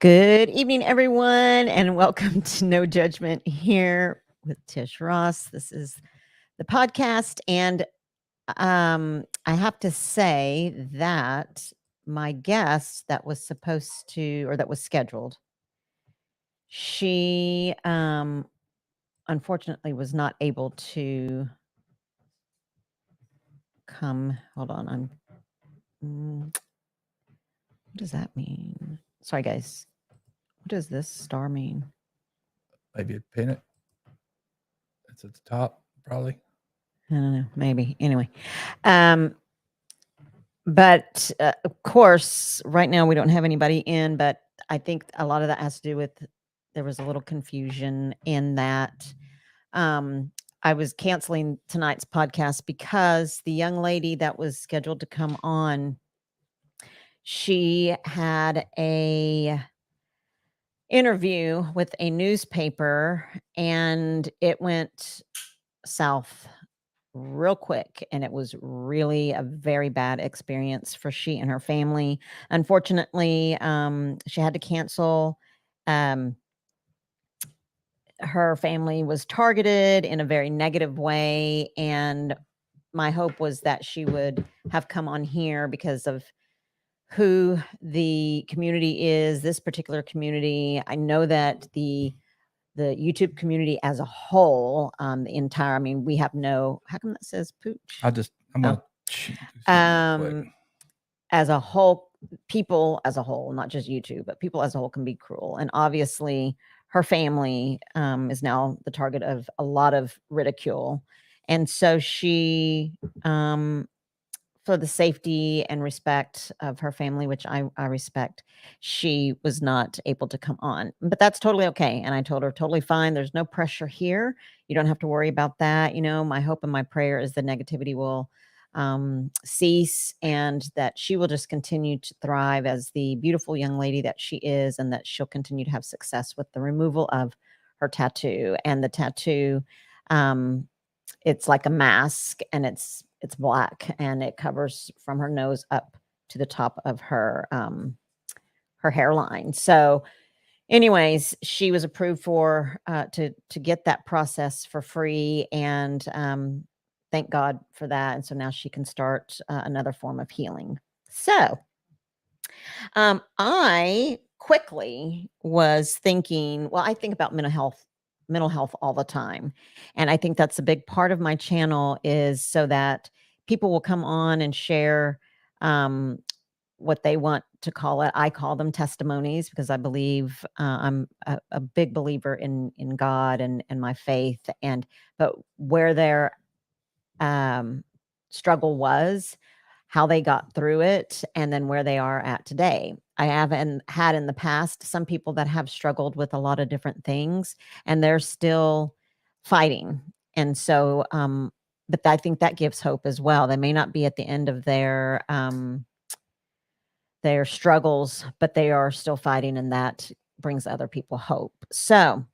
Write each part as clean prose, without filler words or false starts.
Good evening, everyone, and welcome to No Judgment here with Tish Ross. This is the podcast, and I have to say that my guest that was supposed to, or that was scheduled, she unfortunately was not able to come. Hold on, what does that mean? Sorry, guys. What does this star mean? Maybe a pin it. It's at the top, probably. I don't know. Maybe. Anyway. But of course, right now we don't have anybody in, but I think a lot of that has to do with there was a little confusion in that I was canceling tonight's podcast because the young lady that was scheduled to come on, she had a interview with a newspaper and it went south real quick, and it was really a very bad experience for she and her family. Unfortunately, she had to cancel. um, her family was targeted in a very negative way, and my hope was that she would have come on here because of who the community is, this particular community. I know that the YouTube community as a whole, the entire, I mean, we have no, how come that says pooch? I'm Oh. gonna As a whole, people as a whole, not just YouTube, but people as a whole can be cruel. And obviously her family is now the target of a lot of ridicule. And so she, for the safety and respect of her family, which I respect, she was not able to come on. But that's totally okay. And I told her, totally fine. There's no pressure here. You don't have to worry about that. You know, my hope and my prayer is the negativity will cease and that she will just continue to thrive as the beautiful young lady that she is, and that she'll continue to have success with the removal of her tattoo. And the tattoo, it's like a mask, and it's black, and it covers from her nose up to the top of her hairline. So anyways, she was approved for to get that process for free, and thank God for that. And so now she can start another form of healing. So I quickly was thinking, well, I think about mental health all the time. And I think that's a big part of my channel, is so that people will come on and share what they want to call it. I call them testimonies because I believe I'm a big believer in God and my faith, but where their struggle was, how they got through it, and then where they are at today. I haven't had in the past some people that have struggled with a lot of different things, and they're still fighting. And so, but I think that gives hope as well. They may not be at the end of their struggles, but they are still fighting, and that brings other people hope. So,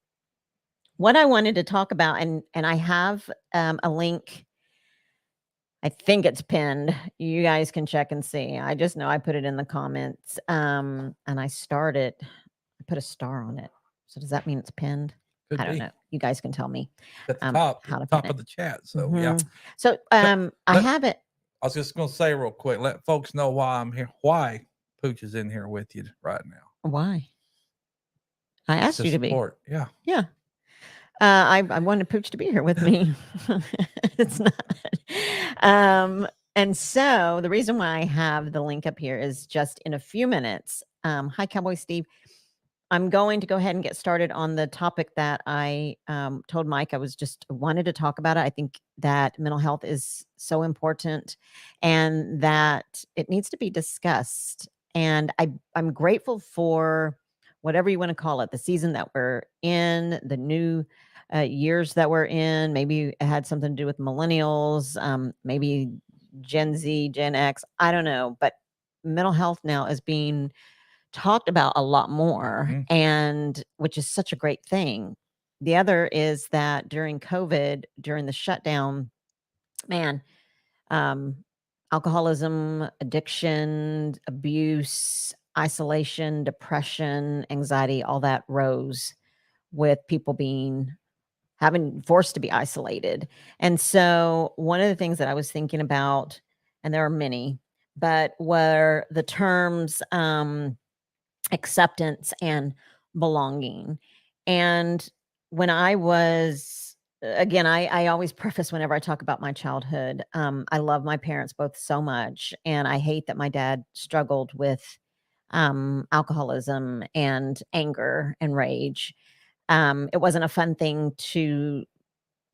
what I wanted to talk about, and I have a link. I think it's pinned. You guys can check and see. I just know I put it in the comments. And I put a star on it. So does that mean it's pinned? I don't know. You guys can tell me at the top, how to top pin of it. the chat. So yeah. So I have it. I was just gonna say real quick, let folks know why I'm here. Why Pooch is in here with you right now. Why? I asked you to be. Yeah. Yeah. I wanted Pooch to be here with me. It's not. And so the reason why I have the link up here is just in a few minutes. Hi, Cowboy Steve. I'm going to go ahead and get started on the topic that I told Mike I wanted to talk about it. I think that mental health is so important and that it needs to be discussed. And I'm grateful for whatever you want to call it, the season that we're in, the new years that we're in. Maybe it had something to do with millennials, maybe Gen Z, Gen X. I don't know. But mental health now is being talked about a lot more, and which is such a great thing. The other is that during COVID, during the shutdown, man, alcoholism, addiction, abuse, isolation, depression, anxiety, all that rose with people having forced to be isolated. And so one of the things that I was thinking about, and there are many, but were the terms acceptance and belonging. And when I was, again, I always preface whenever I talk about my childhood, I love my parents both so much. And I hate that my dad struggled with alcoholism and anger and rage. It wasn't a fun thing to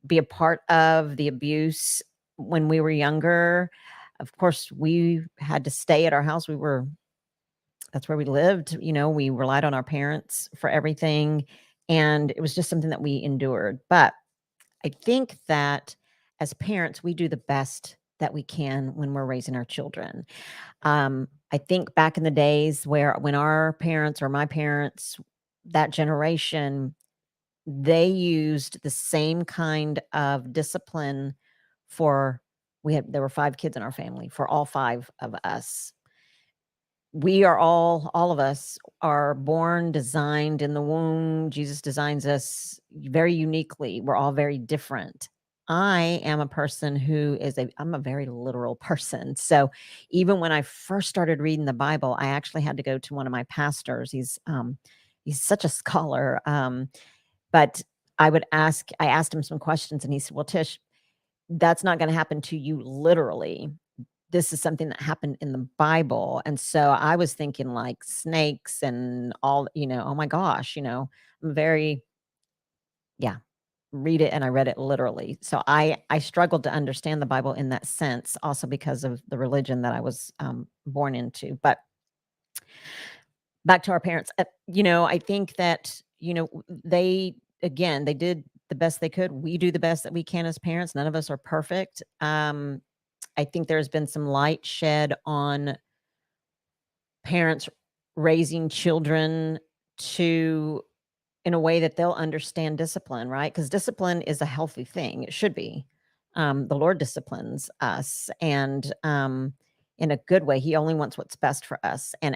be a part of. The abuse when we were younger. Of course, we had to stay at our house. That's where we lived. We relied on our parents for everything. And it was just something that we endured. But I think that as parents, we do the best that we can when we're raising our children. I think back in the days when our parents or my parents, that generation, they used the same kind of discipline for there were 5 kids in our family, for all 5 of us. We are all of us are born, designed in the womb. Jesus designs us very uniquely. We're all very different. I am a person I'm a very literal person. So even when I first started reading the Bible, I actually had to go to one of my pastors. He's such a scholar. But I asked him some questions and he said, "Well, Tish, that's not going to happen to you literally. This is something that happened in the Bible." And so I was thinking like snakes and all, oh my gosh, I'm very, yeah, read it. And I read it literally. So I struggled to understand the Bible in that sense, also because of the religion that I was born into. But back to our parents, I think that, they did the best they could. We do the best that we can as parents. None of us are perfect. I think there's been some light shed on parents raising children in a way that they'll understand discipline, right? Because discipline is a healthy thing. It should be. The Lord disciplines us, and in a good way. He only wants what's best for us. And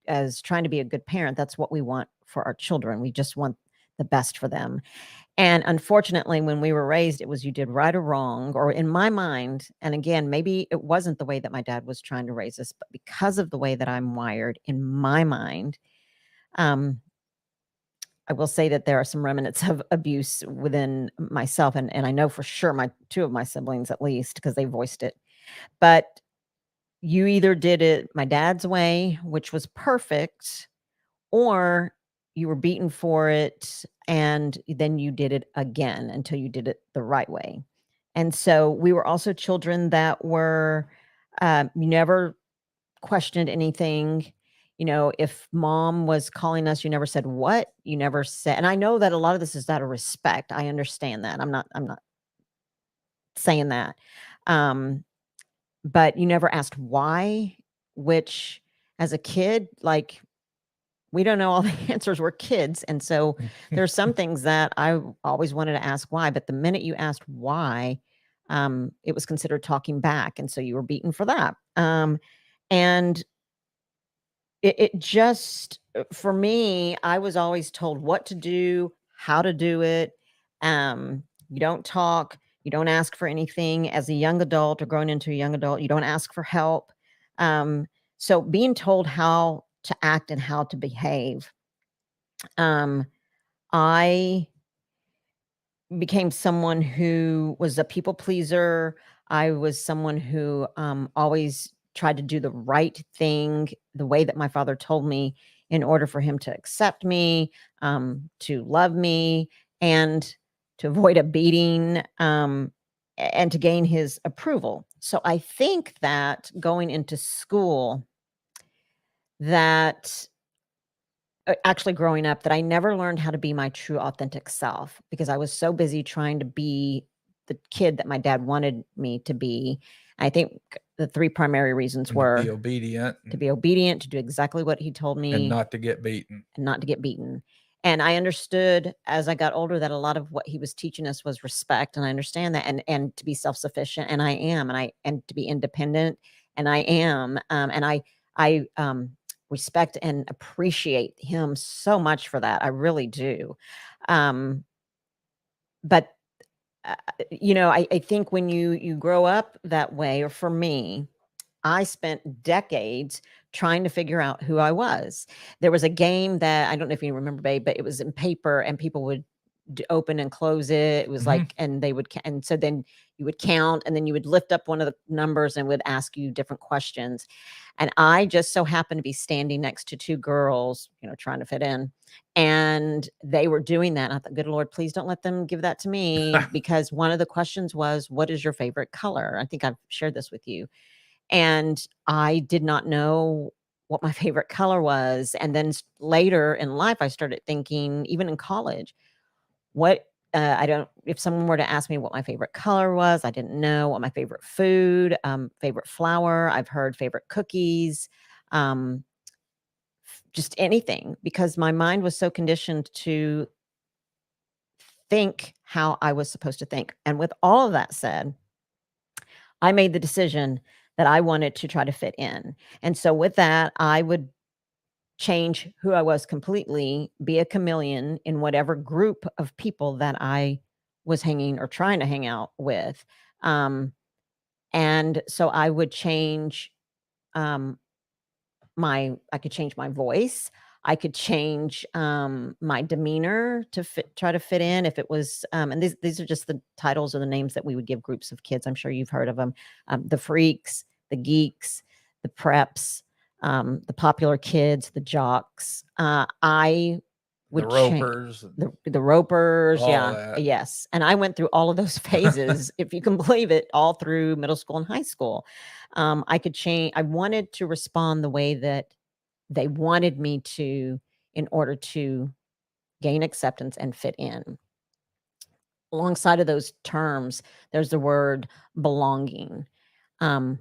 as trying to be a good parent, that's what we want for our children. We just want the best for them. And unfortunately, when we were raised, it was you did right or wrong, or in my mind, and again, maybe it wasn't the way that my dad was trying to raise us, but because of the way that I'm wired in my mind, I will say that there are some remnants of abuse within myself. And I know for sure two of my siblings, at least, because they voiced it. But you either did it my dad's way, which was perfect, or you were beaten for it, and then you did it again until you did it the right way. And so we were also children that were, you never questioned anything. If mom was calling us, you never said what, you never said, and I know that a lot of this is out of respect. I understand that. I'm not saying that. But you never asked why, which as a kid, like, we don't know all the answers. We're kids. And so there's some things that I always wanted to ask why, but the minute you asked why, it was considered talking back. And so you were beaten for that. And it just, for me, I was always told what to do, how to do it. You don't talk, you don't ask for anything as a young adult or growing into a young adult. You don't ask for help. So being told how to act and how to behave, I became someone who was a people pleaser. I was someone who always tried to do the right thing the way that my father told me in order for him to accept me, to love me, and to avoid a beating, and to gain his approval. So I think that going into school, that actually growing up, that I never learned how to be my true authentic self because I was so busy trying to be the kid that my dad wanted me to be. I think the 3 primary reasons were to be obedient, to do exactly what he told me, and not to get beaten. And I understood as I got older that a lot of what he was teaching us was respect, and I understand that, and to be self-sufficient, and I am, and to be independent, and I am, and I respect and appreciate him so much for that. I really do. Um, but I think when you grow up that way, or for me, I spent decades trying to figure out who I was. There was a game that I don't know if you remember, babe, but it was in paper and people would open and close it. It was Mhm. like, and they would, and so then you would count and then you would lift up one of the numbers and would ask you different questions. And I just so happened to be standing next to two girls, trying to fit in. And they were doing that. And I thought, good Lord, please don't let them give that to me. Because one of the questions was, what is your favorite color? I think I've shared this with you. And I did not know what my favorite color was. And then later in life, I started thinking, even in college, what I don't, if someone were to ask me what my favorite color was, I didn't know what my favorite food, favorite flower, I've heard favorite cookies, um, just anything, because my mind was so conditioned to think how I was supposed to think. And with all of that said, I made the decision that I wanted to try to fit in. And so with that, I would change who I was completely, be a chameleon in whatever group of people that I was hanging or trying to hang out with. Um, and so I would change um, I could change my voice. I could change my demeanor to try to fit in. If it was, and these are just the titles or the names that we would give groups of kids. I'm sure you've heard of them: the freaks, the geeks, the preps, the popular kids, the jocks. I The would change ropers and the ropers. all Yeah, that. yes. And I went through all of those phases, if you can believe it, all through middle school and high school. I could change. I wanted to respond the way that they wanted me to in order to gain acceptance and fit in. Alongside of those terms, there's the word belonging. Um,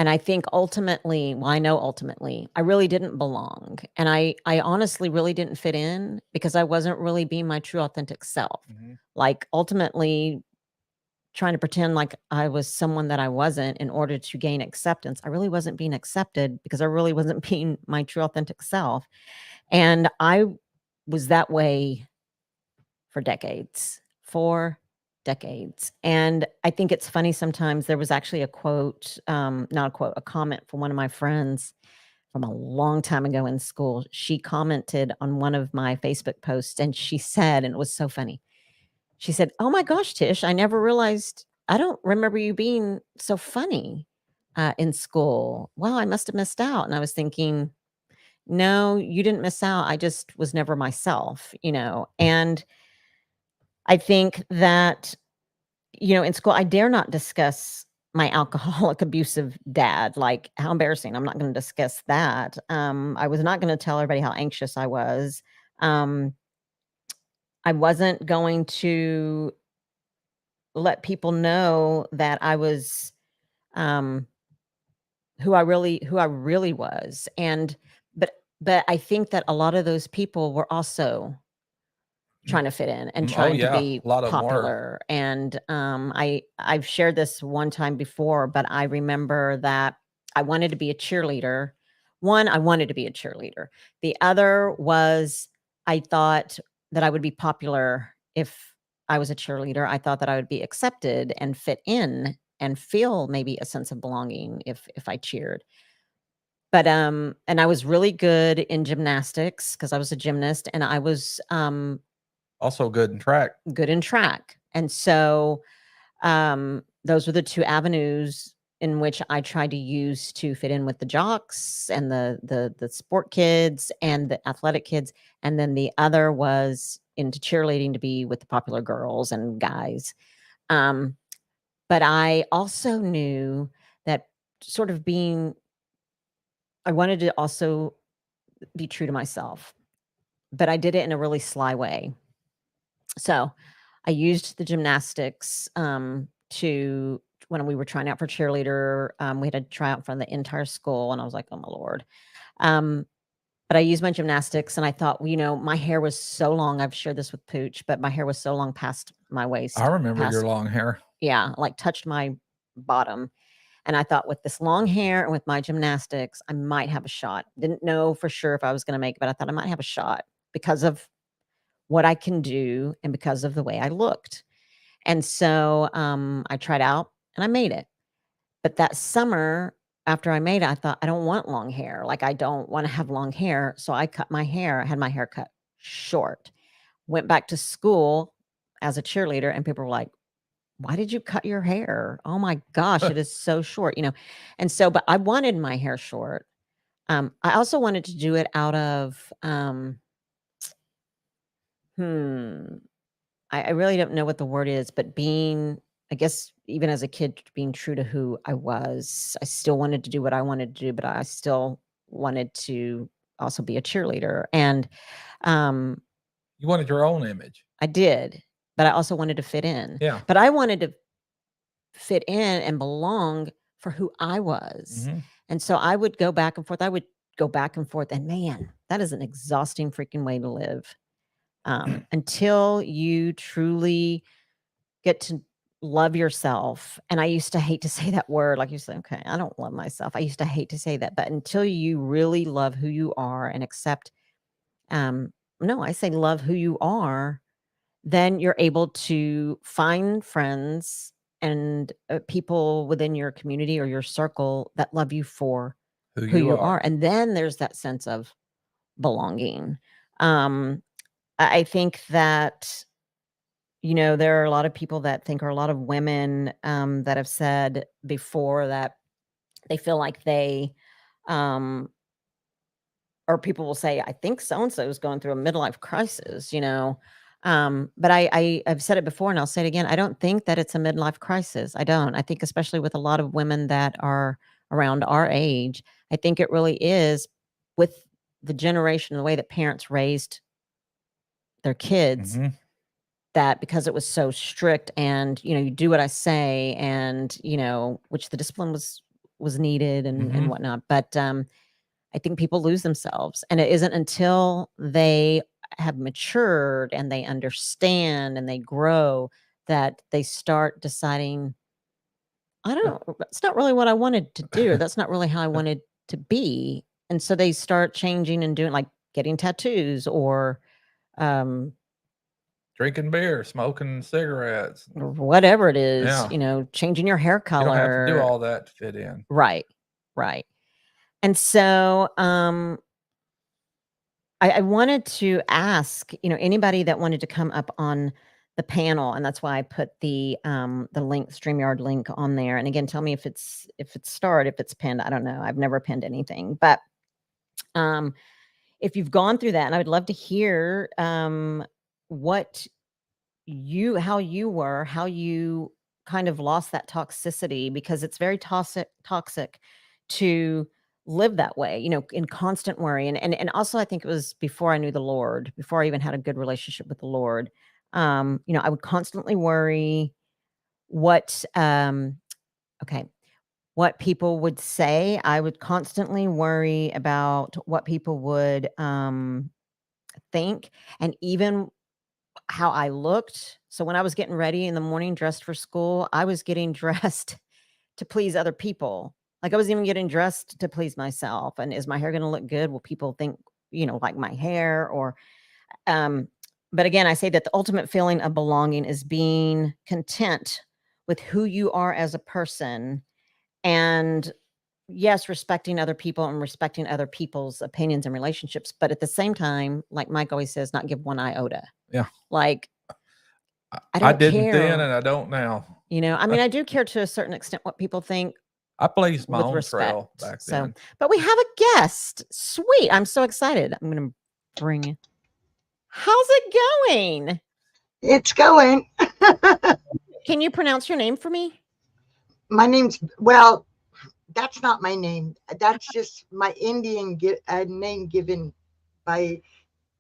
and I think ultimately, well, I know ultimately, I really didn't belong. And I honestly really didn't fit in because I wasn't really being my true authentic self. Mhm. Like ultimately trying to pretend like I was someone that I wasn't in order to gain acceptance. I really wasn't being accepted because I really wasn't being my true authentic self. And I was that way for decades, for decades. And I think it's funny sometimes. There was actually a quote, not a quote, a comment from one of my friends from a long time ago in school. She commented on one of my Facebook posts and she said, and it was so funny. She said, "Oh my gosh, Tish, I never realized, I don't remember you being so funny in school. Wow, I must have missed out." And I was thinking, no, you didn't miss out. I just was never myself. And I think that, in school, I dare not discuss my alcoholic abusive dad. Like, how embarrassing. I'm not going to discuss that. I was not going to tell everybody how anxious I was. Um, I wasn't going to let people know that I was um who I really was. And but I think that a lot of those people were also trying to fit in and Oh trying to yeah, be a lot of them were. popular. And I've shared this one time before, but I remember that I wanted to be a cheerleader. One, I wanted to be a cheerleader. The other was I thought that I would be popular if I was a cheerleader. I thought that I would be accepted and fit in and feel maybe a sense of belonging if I cheered. But and I was really good in gymnastics because I was a gymnast, and I was Also good in track. good in track. And so those were the two avenues in which I tried to use to fit in with the jocks and the sport kids and the athletic kids. And then the other was into cheerleading to be with the popular girls and guys. Um, but I also knew that sort of I wanted to also be true to myself, but I did it in a really sly way. So I used the gymnastics to when we were trying out for cheerleader. We had to try out in front of the entire school, and I was like, "Oh my lord!" Um, but I used my gymnastics, and I thought, well, my hair was so long. I've shared this with Pooch, but my hair was so long past my I waist, remember your past long hair. yeah, like touched my bottom. And I thought with this long hair and with my gymnastics, I might have a shot. Didn't know for sure if I was going to make it, but I thought I might have a shot because of what I can do and because of the way I looked. And so I tried out and I made it. But that summer, after I made it, I thought, I don't want long hair. Like, I don't want to have long hair. So I cut my hair, I had my hair cut short, went back to school as a cheerleader, and people were like, why did you cut your hair? Oh my gosh, it is so short, you know? And so, but I wanted my hair short. I also wanted to do it out of, hmm, I really don't know what the word is, but being, I guess, even as a kid, being true to who I was. I still wanted to do what I wanted to do, but I still wanted to also be a cheerleader. And um, You wanted your own image. I did, but I also wanted to fit in. Yeah. But I wanted to fit in and belong for who I was. Mhm. And so I would go back and forth. I would go back and forth. And man, that is an exhausting freaking way to live. Until you truly get to love yourself. And I used to hate to say that word. Like you say, okay, I don't love myself. I used to hate to say that. But until you really love who you are and accept, no, I say love who you are, then you're able to find friends and people within your community or your circle that love you for who you are. And then there's that sense of belonging. I think that, you know, there are a lot of people that think, or a lot of women that have said before that they feel like they, um, or people will say, I think so and so is going through a midlife crisis, you know. But I've said it before and I'll say it again. I don't think that it's a midlife crisis. I don't. I think, especially with a lot of women that are around our age, I think it really is with the generation, the way that parents raised their kids, Mhm. that because it was so strict and, you know, you do what I say and, you know, which the discipline was needed and Mhm. whatnot. But I think people lose themselves. And it isn't until they have matured and they understand and they grow that they start deciding, I don't, it's not really what I wanted to do. That's not really how I wanted to be. And so they start changing and doing, like, getting tattoos or Drinking beer, smoking cigarettes. whatever it is, Yeah. you know, changing your hair You don't have to do color. all that to fit in. Right. Right. And so I wanted to ask, you know, anybody that wanted to come up on the panel, and that's why I put the link, StreamYard link on there. And again, tell me if it's starred, if it's pinned. I don't know. I've never pinned anything. But if you've gone through that, and I would love to hear what how you were, how you kind of lost that toxicity, because it's very toxic to live that way, you know, in constant worry. And also I think it was before I knew the Lord, before I even had a good relationship with the Lord. You know, I would constantly worry what okay, what people would say. I would constantly worry about what people would think, and even how I looked. So when I was getting ready in the morning, dressed for school, I was getting dressed to please other people. Like, I wasn't even getting dressed to please myself. And is my hair going to look good? Will people think, you know, like my hair? Or, um, but again, I say that the ultimate feeling of belonging is being content with who you are as a person. And yes, respecting other people and respecting other people's opinions and relationships. But at the same time, like Mike always says, not give one iota. Yeah. Like, I I don't didn't then care. and I don't now. You know, I mean, I do care to a certain extent what people think I blazed my with own trail respect. back So, then. but we have a guest. Sweet. I'm so excited. I'm going to bring you. How's it going? It's going. Can you pronounce your name for me? My name's, well, that's not my name. That's just my Indian name given by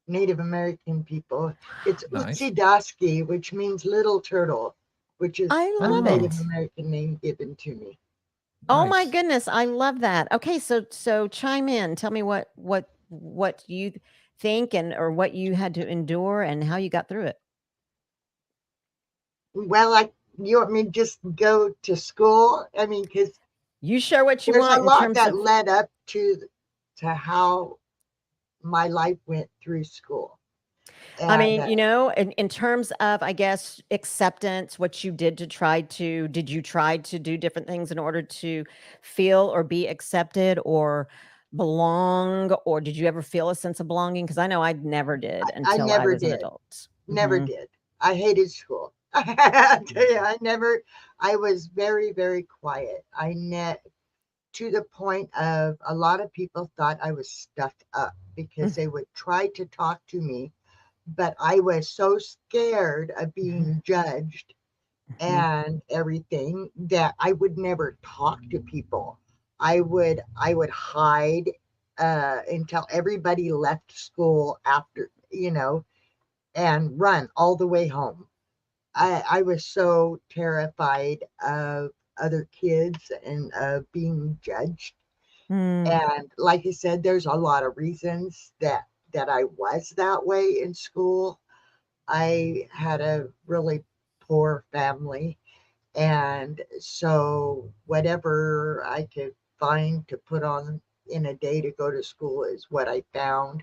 Native American people. It's Nice. Utsidasky, which means little turtle, which is I a love Native it. American name given to me. Oh my Nice. goodness, I love that. Okay, so chime in. Tell me what you think, and or what you had to endure and how you got through it. Well, you want me to just go to school? I mean, because You share what you There's a want in lot terms that of. led up to how my life went through school. I And mean, in terms of, I guess, acceptance, what you did to did you try to do different things in order to feel or be accepted or belong? Or did you ever feel a sense of belonging? Because I know I never did I until I never was an did. adult. Never Mhm. did. I hated school. I tell you, I was very, very quiet. To the point of a lot of people thought I was stuck up because they would try to talk to me, but I was so scared of being judged Mhm. and everything that I would never talk to people. I would hide until everybody left school after, and run all the way home. I was so terrified of other kids and being judged. Mm. And like I said, there's a lot of reasons that I was that way in school. I had a really poor family, and so whatever I could find to put on in a day to go to school is what I found,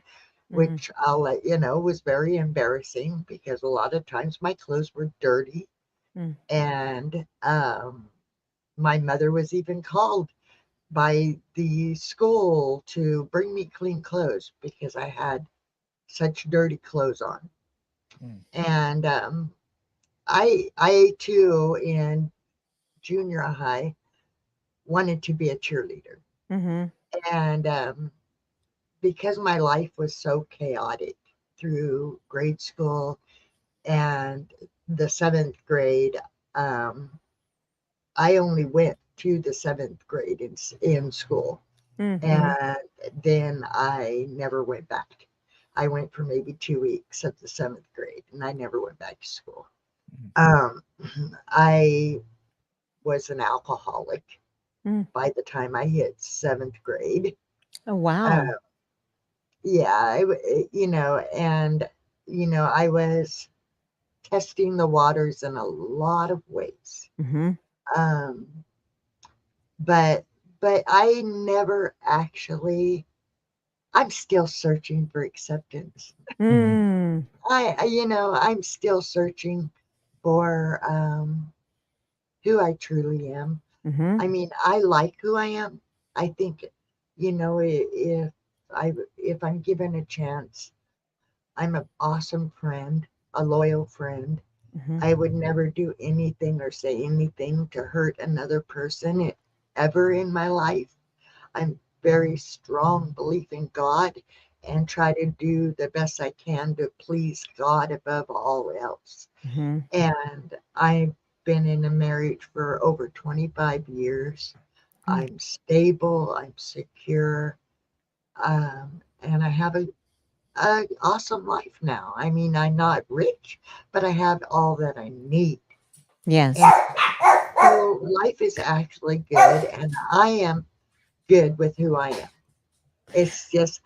Mm. which I'll let you know was very embarrassing because a lot of times my clothes were dirty. Mm. And my mother was even called by the school to bring me clean clothes because I had such dirty clothes on. Mm. And I too in junior high wanted to be a cheerleader. Mhm. And because my life was so chaotic through grade school and the seventh grade, um, I only went to the seventh grade in school. Mhm. And then I never went back. I went for maybe 2 weeks of the seventh grade and I never went back to school. Mm. Um, I was an alcoholic Mm. by the time I hit seventh grade. Oh, Uh, wow. yeah, and I was testing the waters in a lot of ways. Mhm. Um, but I never actually. I'm still searching for acceptance. Mhm. Mm. I'm still searching for who I truly am. Mhm. I mean, I like who I am. I think, if I'm given a chance, I'm an awesome friend, a loyal friend. Mhm. I would never do anything or say anything to hurt another person ever in my life. I'm very strong belief in God and try to do the best I can to please God above all else. Mhm. And I've been in a marriage for over 25 years. Mm. I'm stable, I'm secure, and I have a awesome life now. I mean, I'm not rich, but I have all that I need. Yes. And so life is actually good, and I am good with who I am. It's just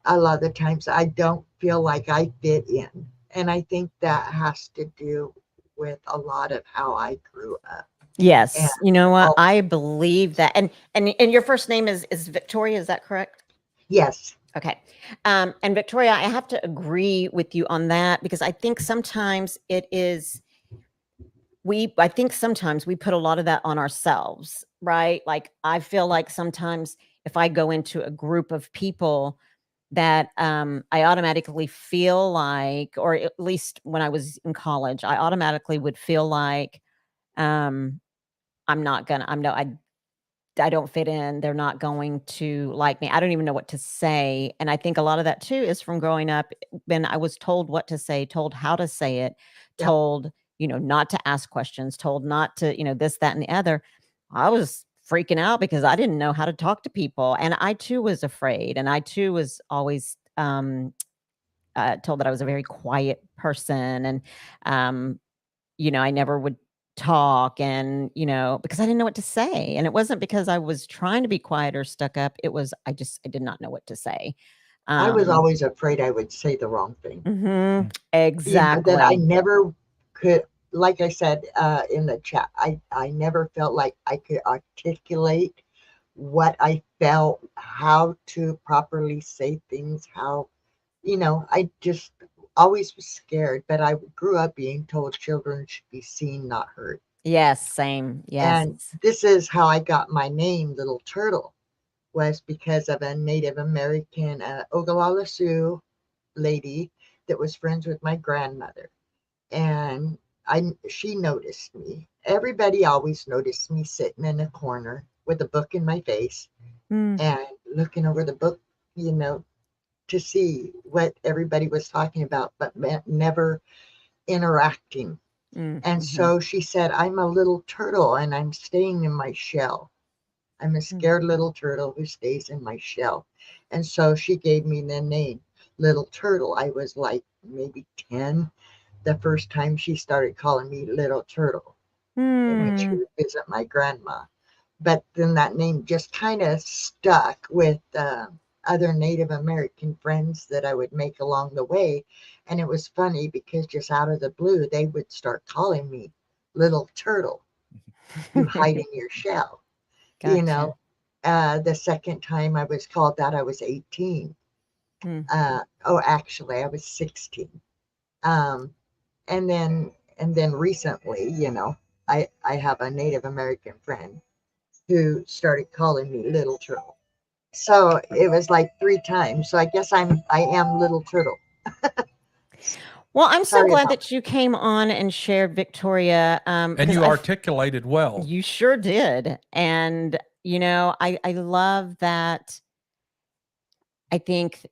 a lot of times I don't feel like I fit in. And I think that has to do with a lot of how I grew up. And Yes. You know what? all, I believe that. And your first name is Victoria, is that correct? yes, Okay. And Victoria, I have to agree with you on that because I think sometimes I think sometimes we put a lot of that on ourselves, right? Like I feel like sometimes if I go into a group of people that I automatically feel like, or at least when I was in college, I automatically would feel like um, I'm not gonna, I'm no, I don't fit in. They're not going to like me. I don't even know what to say. And I think a lot of that too is from growing up when I was told what to say, told how to say it, yep. told, not to ask questions, told not to, this, that, and the other. I was freaking out because I didn't know how to talk to people. And I too was afraid. And I too was always told that I was a very quiet person. And, um, I never would talk and, because I didn't know what to say. And it wasn't because I was trying to be quiet or stuck up. It was, I did not know what to say. I was Um, always afraid I would say the wrong thing. Mm. That I exactly. never could, like I said in the chat, I never felt like I could articulate what I felt, how to properly say things, how, I just always was scared, but I grew up being told children should be seen, not heard. Yes, same. Yes. And this is how I got my name, Little Turtle, was because of a Native American Ogallala Sioux lady that was friends with my grandmother. And she noticed me. Everybody always noticed me sitting in a corner with a book in my face Mm, and looking over the book, to see what everybody was talking about, but never interacting. And mhm, so she said, I'm a little turtle and I'm staying in my shell. I'm a mm. scared little turtle who stays in my shell. And so she gave me the name Little Turtle. I was like maybe 10 the first time she started calling me Little Turtle when she Hmm. would visit my grandma. But then that name just kind of stuck with other Native American friends that I would make along the way. And it was funny because just out of the blue, they would start calling me Little Turtle. You hide in your shell. You Gotcha. know, the second time I was called that, I was 18. Mm. Oh, actually, I was 16. Um, and then recently, I have a Native American friend who started calling me Little Turtle. So it was like 3 times. So I am Little Turtle. Well, I'm so Sorry glad about that you came on and shared, Victoria, And because you articulated well. you sure did. And, I love that. I think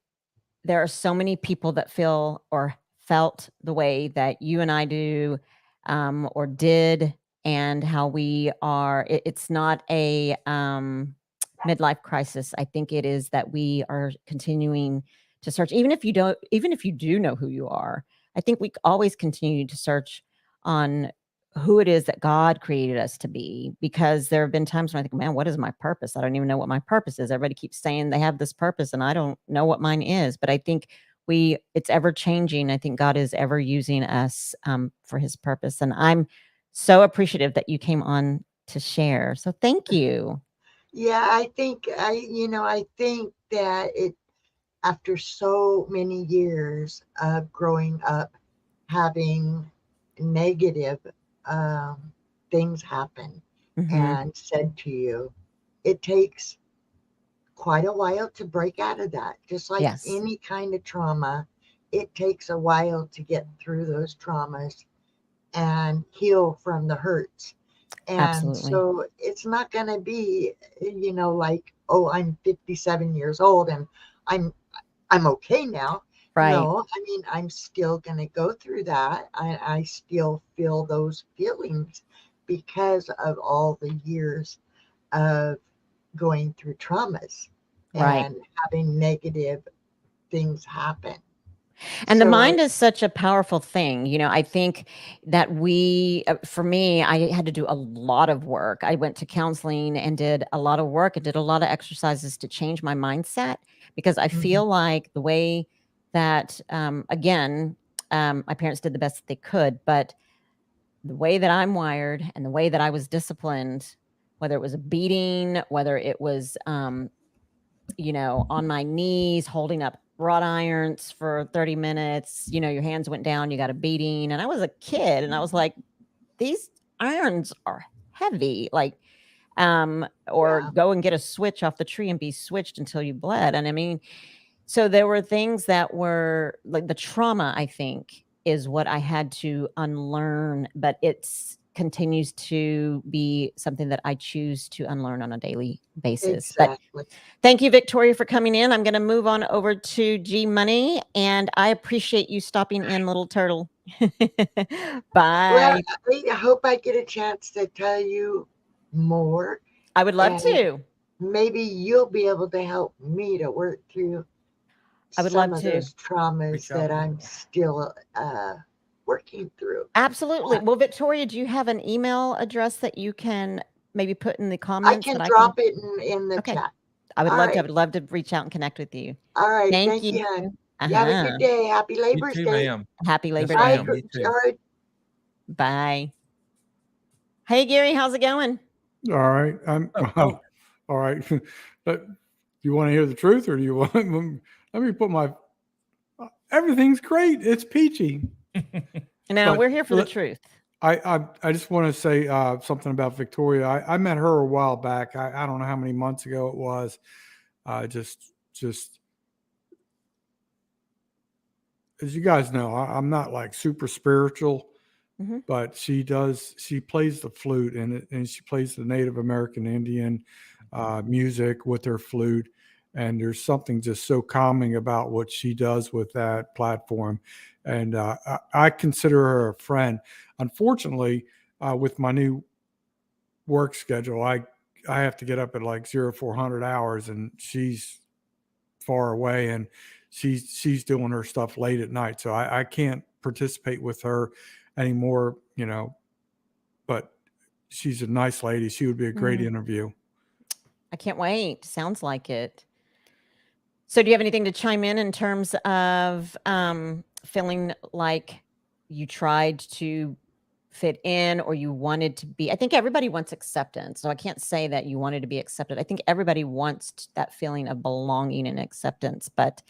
there are so many people that feel or felt the way that you and I do, or did, and how we are. It's not a midlife crisis. I think it is that we are continuing to search, even if you do know who you are. I think we always continue to search on who it is that God created us to be, because there have been times when I think, man, what is my purpose? I don't even know what my purpose is. Everybody keeps saying they have this purpose and I don't know what mine is, but I think it's ever changing. I think God is ever using us for his purpose. And I'm so appreciative that you came on to share. So thank you. Yeah, I think that it after so many years of growing up having negative um, things happen Hmm. and said to you, it takes quite a while to break out of that. Just like Yes, any kind of trauma, it takes a while to get through those traumas and heal from the hurts. And absolutely. so it's not going to be, like, oh, I'm 57 years old and I'm I'm okay now. Right, No, I mean, I'm still going to go through that. I still feel those feelings because of all the years of going through traumas right. and having negative things happen. And the So, mind is such a powerful thing. I think that for me, I had to do a lot of work. I went to counseling and did a lot of work. I did a lot of exercises to change my mindset, because I mhm, feel like the way that, again, my parents did the best that they could, but the way that I'm wired and the way that I was disciplined, whether it was a beating, whether it was, on my knees holding up wrought irons for 30 minutes, your hands went down, you got a beating. And I was a kid and I was like, these irons are heavy. Like, or yeah, go and get a switch off the tree and be switched until you bled. And I mean, so there were things that were like the trauma, I think, is what I had to unlearn, but it's continues to be something that I choose to unlearn on a daily basis. But exactly. thank you, Victoria, for coming in. I'm going to move on over to G Money, and I appreciate you stopping in, Little Turtle. Well, Bye. I hope I get a chance to tell you more, I would love and to. maybe you'll be able to help me to work through I would some love of to. those traumas Reach out that to I'm still working through. Absolutely. Uh, Well, Victoria, do you have an email address that you can maybe put in the I comments can that I can? drop it in the Okay. chat. I would All love to. I right. would love to reach out and connect with you. All right. Thank Thank you. you, hon. You have a Uh-huh. good day. Happy you Labor's too, Day. ma'am. Happy Labor Yes, Bye, Day. ma'am. You too. Jared. Bye. Hey, Gary, how's it going? All right. I'm Oh, All right. But do you want to hear the truth, or do you want? Let me put my. Everything's great. It's peachy. No, But we're here for the let- truth. I just want to say something about Victoria. I met her a while back. I don't know how many months ago it was. Just as you guys know, I'm not like super spiritual, Mhm. but she plays the flute, and she plays the Native American Indian music with her flute. And there's something just so calming about what she does with that platform. And I consider her a friend. Unfortunately, with my new work schedule, I have to get up at like 0400 hours, and she's far away, and she's doing her stuff late at night, so I can't participate with her anymore, but she's a nice lady. She would be a great interview. I can't wait. Sounds like it. So, do you have anything to chime in terms of feeling like you tried to fit in or you wanted to be? I think everybody wants acceptance. So, I can't say that you wanted to be accepted. I think everybody wants that feeling of belonging and acceptance. But,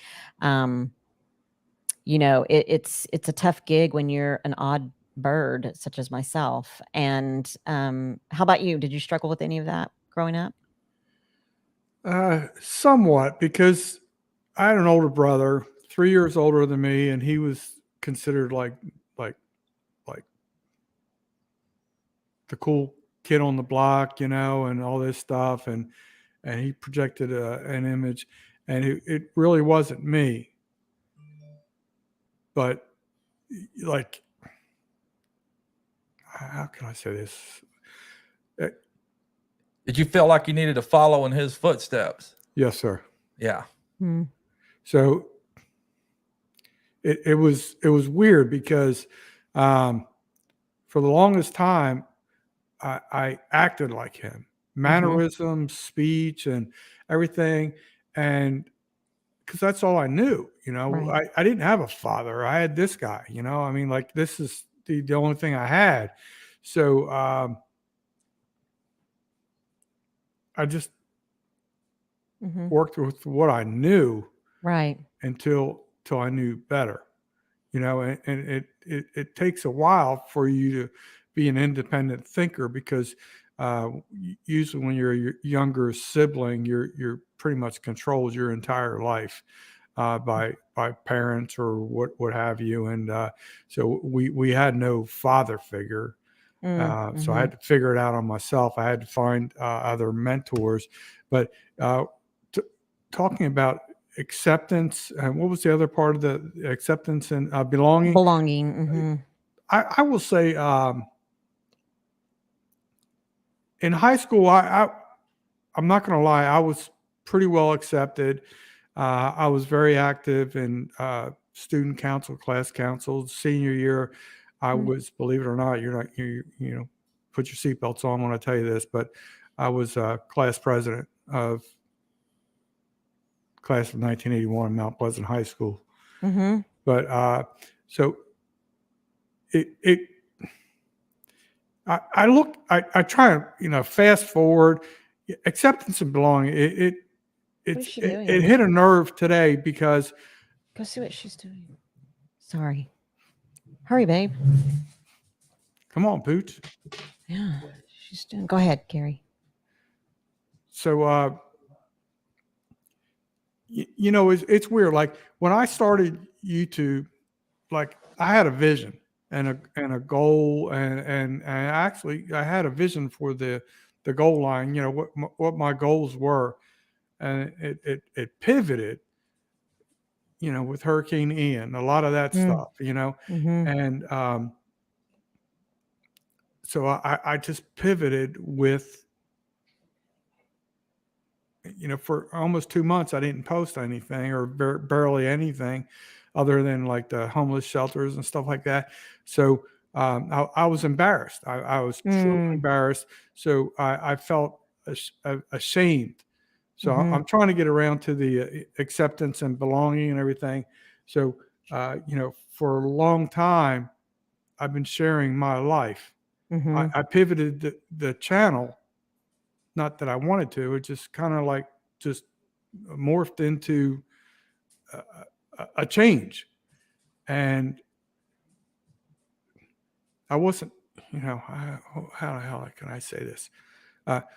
it's a tough gig when you're an odd bird, such as myself. And how about you? Did you struggle with any of that growing up? Somewhat, because I had an older brother, 3 years older than me, and he was considered like the cool kid on the block, and all this stuff, and he projected an image, and it really wasn't me. But like, how can I say this? Did you feel like you needed to follow in his footsteps? Yes, sir. Yeah. So it was weird because for the longest time I acted like him, mannerisms, speech, and everything, and because that's all I knew. Right. I didn't have a father. I had this guy. I mean, like, this is the only thing I had. So I just worked with what I knew, Right. until I knew better. And it takes a while for you to be an independent thinker, because usually when you're a younger sibling, you're pretty much controlled your entire life by parents or what have you. And so we had no father figure. So I had to figure it out on myself. I had to find other mentors. But talking about acceptance, and what was the other part of the acceptance and belonging? Belonging. I will say, in high school, I'm not going to lie, I was pretty well accepted. I was very active in student council, class council. Senior year, I was, believe it or not, you put your seatbelts on when I tell you this, but I was class president of class of 1981 Mount Pleasant High School. But so I try to fast forward. Acceptance and belonging. It hit a nerve today, because Go see what she's doing. Sorry. Hurry, babe. come on, Pooch. Yeah, she's doing. Go ahead, Gary. So it's weird. Like, when I started YouTube, like, I had a vision and a goal, and actually I had a vision for the goal line. What my goals were, and it pivoted. With Hurricane Ian, a lot of that stuff. And so I just pivoted with. For almost 2 months, I didn't post anything, or barely anything, other than like the homeless shelters and stuff like that. So I was embarrassed. I was truly embarrassed. So I felt ashamed. So I'm trying to get around to the acceptance and belonging and everything. So, for a long time, I've been sharing my life. I pivoted the channel not that I wanted to. It just kind of like just morphed into a change. And I wasn't, how the hell can I say this?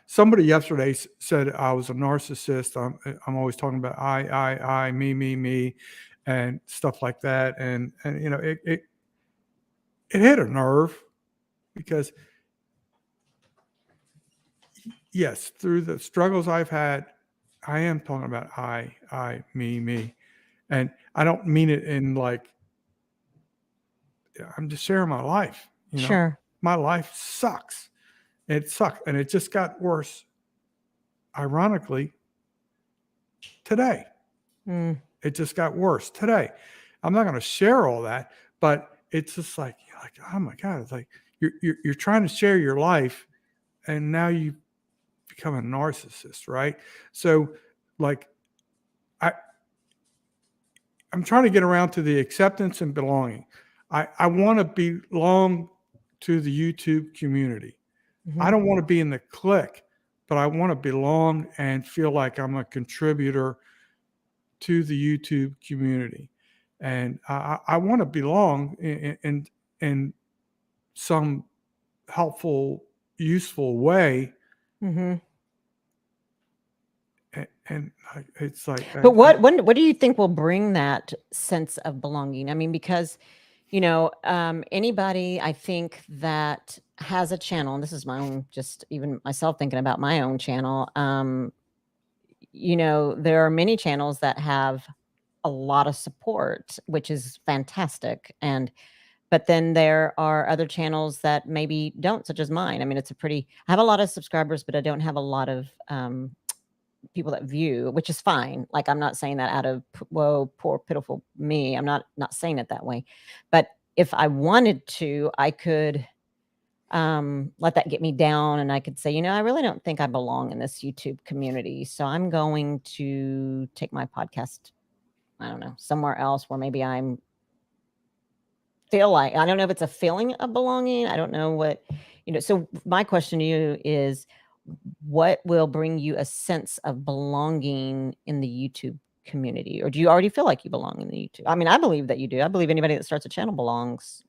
Somebody yesterday said I was a narcissist. I'm always talking about I, me, and stuff like that. And it hit a nerve because, yes, through the struggles I've had, I am talking about I, me. And I don't mean it in like, I'm just sharing my life. Sure. My life sucks. It sucked. And it just got worse, ironically, today. It just got worse today. I'm not going to share all that, but it's just like, oh my God, it's like you're trying to share your life and now you become a narcissist, right? So like I'm trying to get around to the acceptance and belonging. I want to belong to the YouTube community. I don't want to be in the clique, but I want to belong and feel like I'm a contributor to the YouTube community. And I want to belong in some helpful, useful way. And it's like, but what do you think will bring that sense of belonging? I mean, because anybody I think that has a channel, and this is my own, just even myself thinking about my own channel, there are many channels that have a lot of support, which is fantastic. But then there are other channels that maybe don't, such as mine. I mean, I have a lot of subscribers, but I don't have a lot of people that view, which is fine. Like, I'm not saying that out of, whoa, poor, pitiful me. I'm not saying it that way. But if I wanted to, I could let that get me down, and I could say, I really don't think I belong in this YouTube community. So I'm going to take my podcast, I don't know, somewhere else where maybe I don't know if it's a feeling of belonging. I don't know what, so my question to you is, what will bring you a sense of belonging in the YouTube community? Or do you already feel like you belong in the YouTube? I mean, I believe that you do. I believe anybody that starts a channel belongs,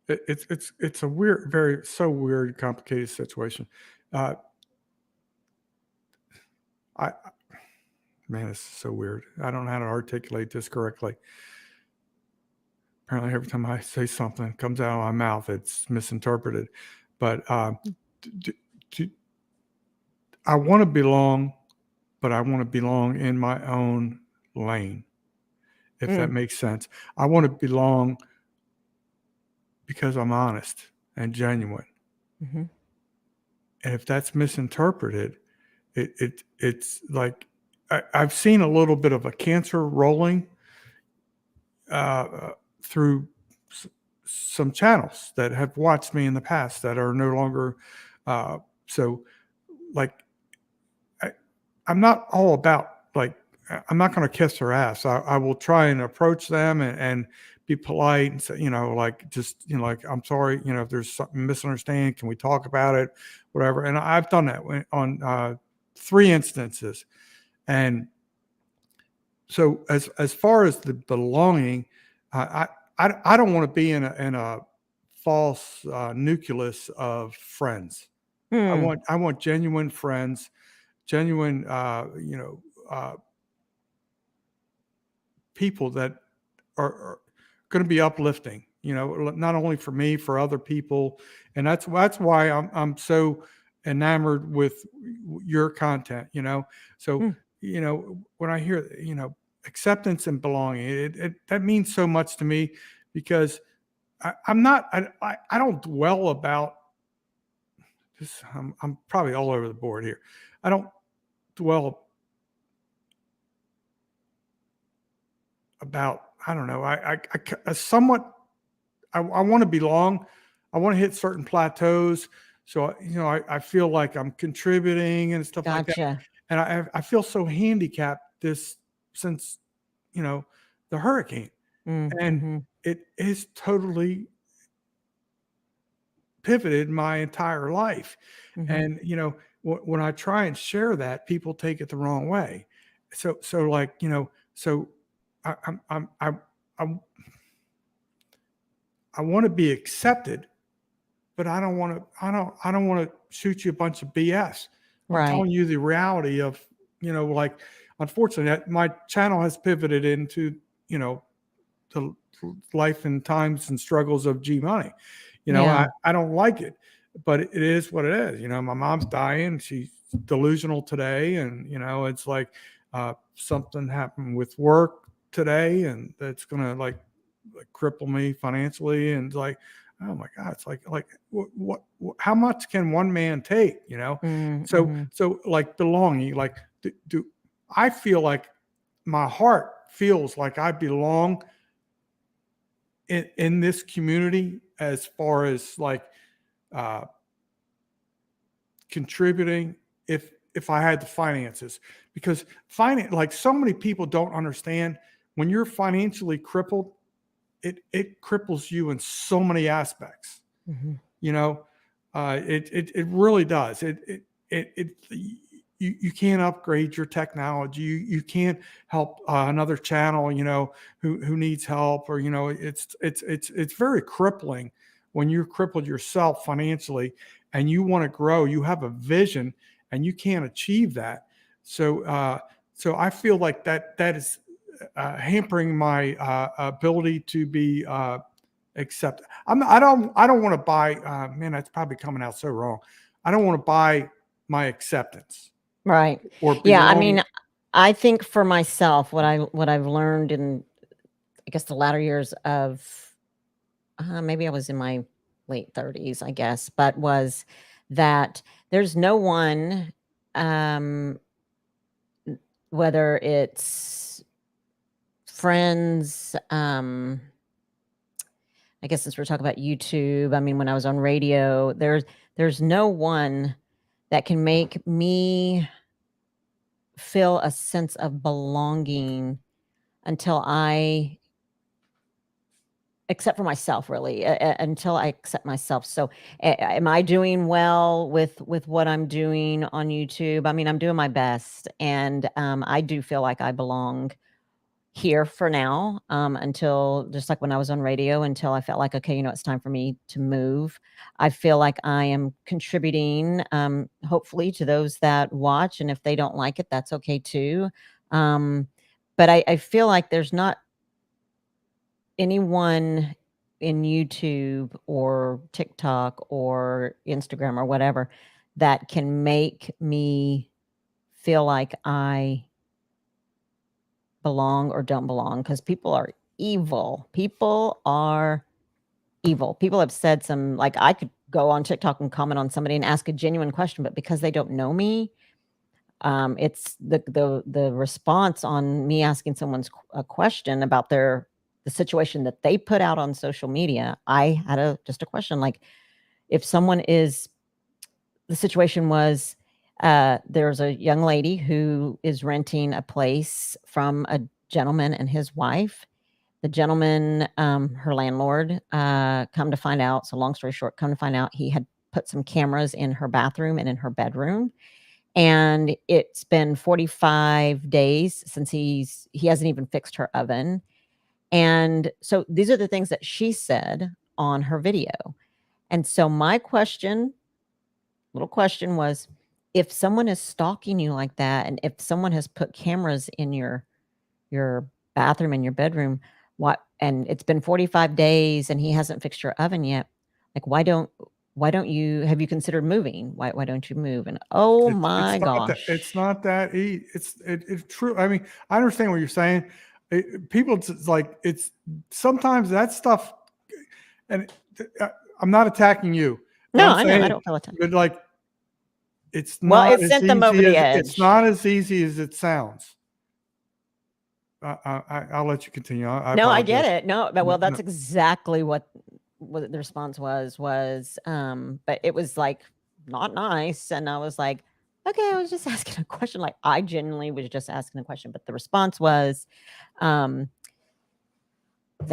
It's a weird, so weird, complicated situation. Man, it's so weird. I don't know how to articulate this correctly. Apparently, every time I say something that comes out of my mouth, it's misinterpreted. But I want to belong, but I want to belong in my own lane, if that makes sense. I want to belong because I'm honest and genuine. And if that's misinterpreted, it's like I've seen a little bit of a cancer rolling through some channels that have watched me in the past that are no longer so like I'm not all about like I'm not going to kiss her ass. I will try and approach them and be polite and say, like just like I'm sorry, if there's something misunderstanding, can we talk about it, whatever. And I've done that on 3 instances. And so as far as the belonging, I don't want to be in a false nucleus of friends. I want genuine friends, genuine people that are going to be uplifting, not only for me, for other people. And that's why I'm so enamored with your content, So, when I hear, acceptance and belonging, that means so much to me because I don't dwell about this. I'm probably all over the board here. I don't dwell about, I don't know. I somewhat, I want to belong. I want to hit certain plateaus. So, I feel like I'm contributing and stuff like that. Gotcha. And I feel so handicapped since, the hurricane. And it is totally pivoted my entire life. And, when I try and share that, people take it the wrong way. So like, you know, so I, I want to be accepted, but I don't want to shoot you a bunch of BS. I'm Right. telling you the reality of, you know, like, unfortunately, my channel has pivoted into, you know, the life and times and struggles of G Money. You know, Yeah. I don't like it, but it is what it is. You know, my mom's dying. She's delusional today. And, you know, it's like something happened with work today, and that's going to like cripple me financially. And like, oh my God, it's like what how much can one man take, you know? Mm-hmm. So like belonging, like do I feel like my heart feels like I belong in this community, as far as like contributing, if I had the finances, because like so many people don't understand, when you're financially crippled, it cripples you in so many aspects. Mm-hmm. You know, it really does. It you can't upgrade your technology. You can't help another channel, you know, who needs help, or, you know, it's very crippling when you're crippled yourself financially and you want to grow. You have a vision and you can't achieve that. So so I feel like that is hampering my ability to be accepted. I don't want to buy. Man, that's probably coming out so wrong. I don't want to buy my acceptance. Right. Or Yeah. I belonging. mean, I think for myself, what I've learned in, I guess, the latter years of, maybe I was in my late 30s, I guess, but was that there's no one, whether it's friends, I guess since we're talking about YouTube, I mean, when I was on radio, there's no one that can make me feel a sense of belonging until except for myself, really, until I accept myself. So am I doing well with what I'm doing on YouTube? I mean, I'm doing my best, and I do feel like I belong here for now, until, just like when I was on radio, until I felt like, okay, you know, it's time for me to move. I feel like I am contributing, hopefully, to those that watch, and if they don't like it, that's okay too. But I feel like there's not anyone in YouTube or TikTok or Instagram or whatever that can make me feel like I belong or don't belong, because people are evil. People are evil. People have said some, like, I could go on TikTok and comment on somebody and ask a genuine question, but because they don't know me, it's the response on me asking someone's a question about the situation that they put out on social media. I had just a question, like, if someone is, the situation was, there's a young lady who is renting a place from a gentleman and his wife. The gentleman, her landlord, come to find out, so long story short, come to find out, he had put some cameras in her bathroom and in her bedroom. And it's been 45 days since he hasn't even fixed her oven. And so these are the things that she said on her video. And so my little question was, if someone is stalking you like that, and if someone has put cameras in your bathroom and your bedroom, and it's been 45 days and he hasn't fixed your oven yet, like, why don't you, have you considered moving? Why don't you move? And oh my gosh. It's not that easy. It's true. I mean, I understand what you're saying. People, it's like, it's sometimes that stuff, and I'm not attacking you. But No, I'm I know. I saying, don't feel attacked. but like, it's Well, not it as sent them over easy the as it's edge. not as easy as it sounds. I'll let you continue. No, I get apologize. it. No, but well, No. that's exactly what the response was, but it was like not nice. And I was like, okay, I was just asking a question. Like, I genuinely was just asking a question, but the response was, they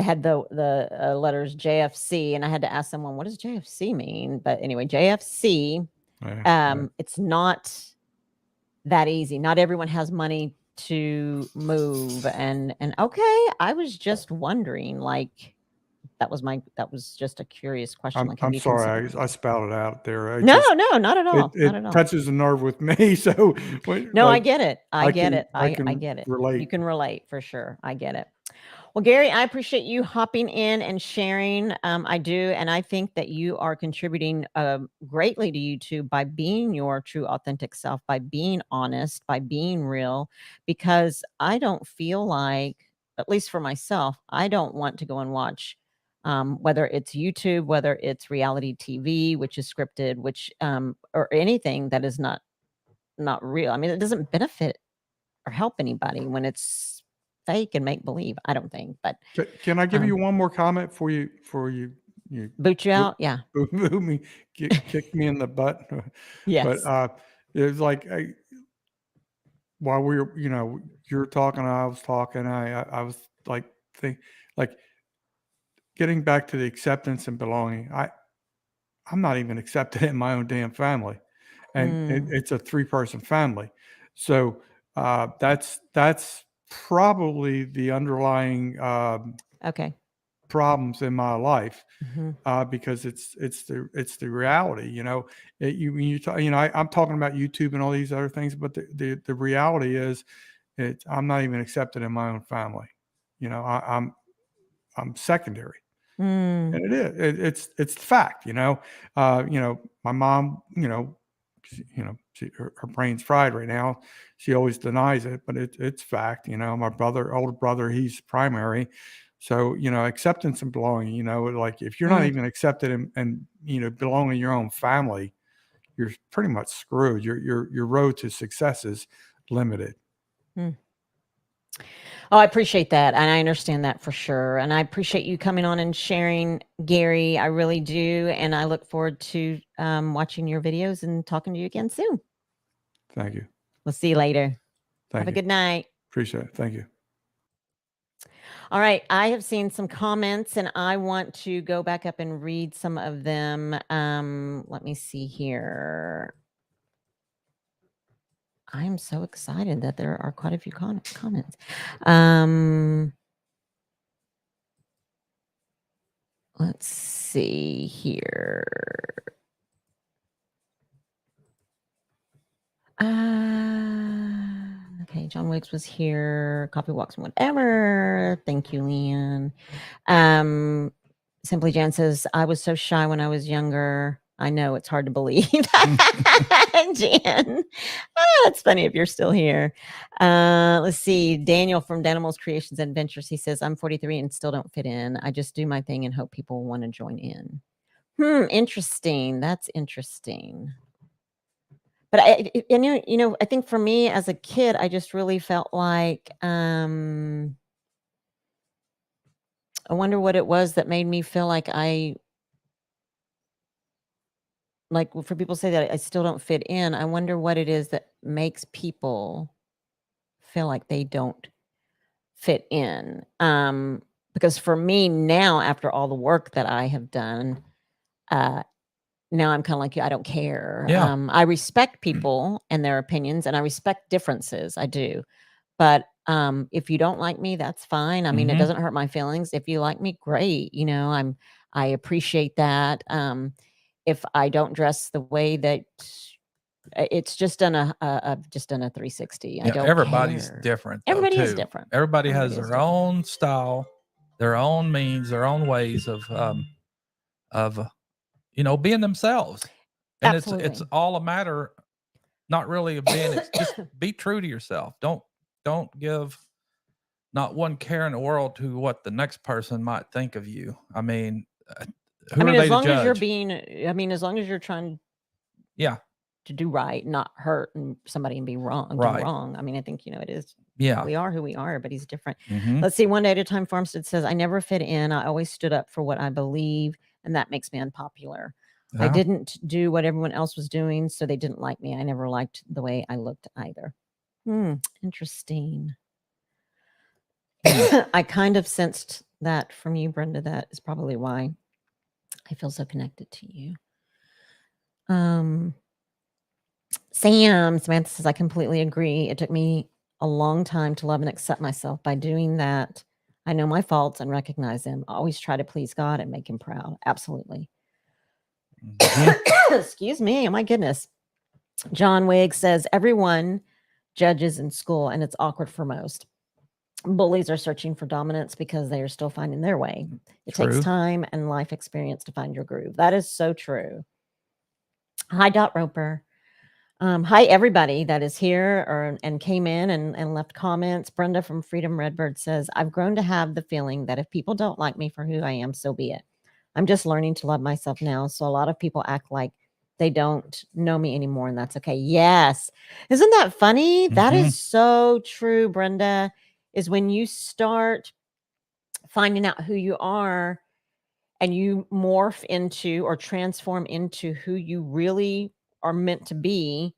had the letters JFC, and I had to ask someone, what does JFC mean? But anyway, JFC Yeah. It's not that easy. Not everyone has money to move. And okay, I was just wondering, like, that was just a curious question. Like, have I'm you sorry, considered? I spouted out there. No, no, not at all. It Not at all. touches a nerve with me. So No, I like get it. I get it. I I can get it. You relate. can relate for sure. I get it. Well, Gary, I appreciate you hopping in and sharing. I do. And I think that you are contributing greatly to YouTube by being your true, authentic self, by being honest, by being real, because I don't feel like, at least for myself, I don't want to go and watch. Whether it's YouTube, whether it's reality TV, which is scripted, which or anything that is not real. I mean, it doesn't benefit or help anybody when it's fake and make believe. I don't think, but Can I give you one more comment for you you boot you boo, out. Yeah. boo me, kick me in the butt? But Yes. it's like while we were, you're talking, I was talking, I was like like getting back to the acceptance and belonging. I'm not even accepted in my own damn family, and it's a 3-person family. So that's probably the underlying Okay. problems in my life, Mhm. because it's the reality. When you talk, I'm talking about YouTube and all these other things, but the reality is, I'm not even accepted in my own family. I'm secondary. Mm. And it is. It's the fact. My mom. Her brain's fried right now. She always denies it, but it's fact. My older brother, he's primary. So acceptance and belonging. Like if you're not even accepted and belong in your own family, you're pretty much screwed. Your road to success is limited. Oh, I appreciate that. And I understand that for sure. And I appreciate you coming on and sharing, Gary. I really do. And I look forward to watching your videos and talking to you again soon. Thank you. We'll see you later. Thank Have you. a good night. Appreciate it. Thank you. All right. I have seen some comments and I want to go back up and read some of them. Let me see here. I'm so excited that there are quite a few comments. Let's see here. Okay, John Wicks was here. Coffee walks and whatever. Thank you, Leanne. Simply Jan says, I was so shy when I was younger. I know it's hard to believe. Jan. It's funny if you're still here. Let's see. Daniel from Danimals Creations and Ventures. He says, I'm 43 and still don't fit in. I just do my thing and hope people want to join in. Interesting. That's interesting. But I think for me as a kid, I just really felt like, I wonder what it was that made me feel like for people to say that I still don't fit in. I wonder what it is that makes people feel like they don't fit in. Because for me now, after all the work that I have done, now I'm kind of like you. I don't care. Yeah. I respect people and their opinions, and I respect differences. I do. But if you don't like me, that's fine. I mean, it doesn't hurt my feelings. If you like me, great. I appreciate that. If I don't dress the way that it's just done a 360. I don't everybody's care. different. Though, Everybody is too. different. Everybody has Everybody is their different. own style, their own means, their own ways of being themselves. And it's Absolutely. all a matter, not really of being. Just be true to yourself. Don't give not one care in the world to what the next person might think of you. I mean, who are they as long to as you're judge? as long as you're trying Yeah. to do right, not hurt somebody and be wrong, do Right. wrong. I mean, I think, it is. Yeah. We are who we are, but he's different. Mhm. Let's see. One Day at a Time Farmstead says, I never fit in. I always stood up for what I believe, and that makes me unpopular. I Yeah. didn't do what everyone else was doing, so they didn't like me. I never liked the way I looked either. Interesting. I kind of sensed that from you, Brenda. That is probably why I feel so connected to you. Samantha says, I completely agree. It took me a long time to love and accept myself. By doing that, I know my faults and recognize them. I always try to please God and make him proud. Absolutely. Excuse me. Oh my goodness. John Wiggs says, everyone judges in school and it's awkward for most. Bullies are searching for dominance because they are still finding their way. It takes True. time and life experience to find your groove. That is so true. Hi, Dot Roper. Hi, everybody that is here and came in and left comments. Brenda from Freedom Redbird says, I've grown to have the feeling that if people don't like me for who I am, so be it. I'm just learning to love myself now. So a lot of people act like they don't know me anymore, and that's okay. Yes. Isn't that funny? That Mhm. is so true, Brenda, is when you start finding out who you are and you morph into or transform into who you really are meant to be,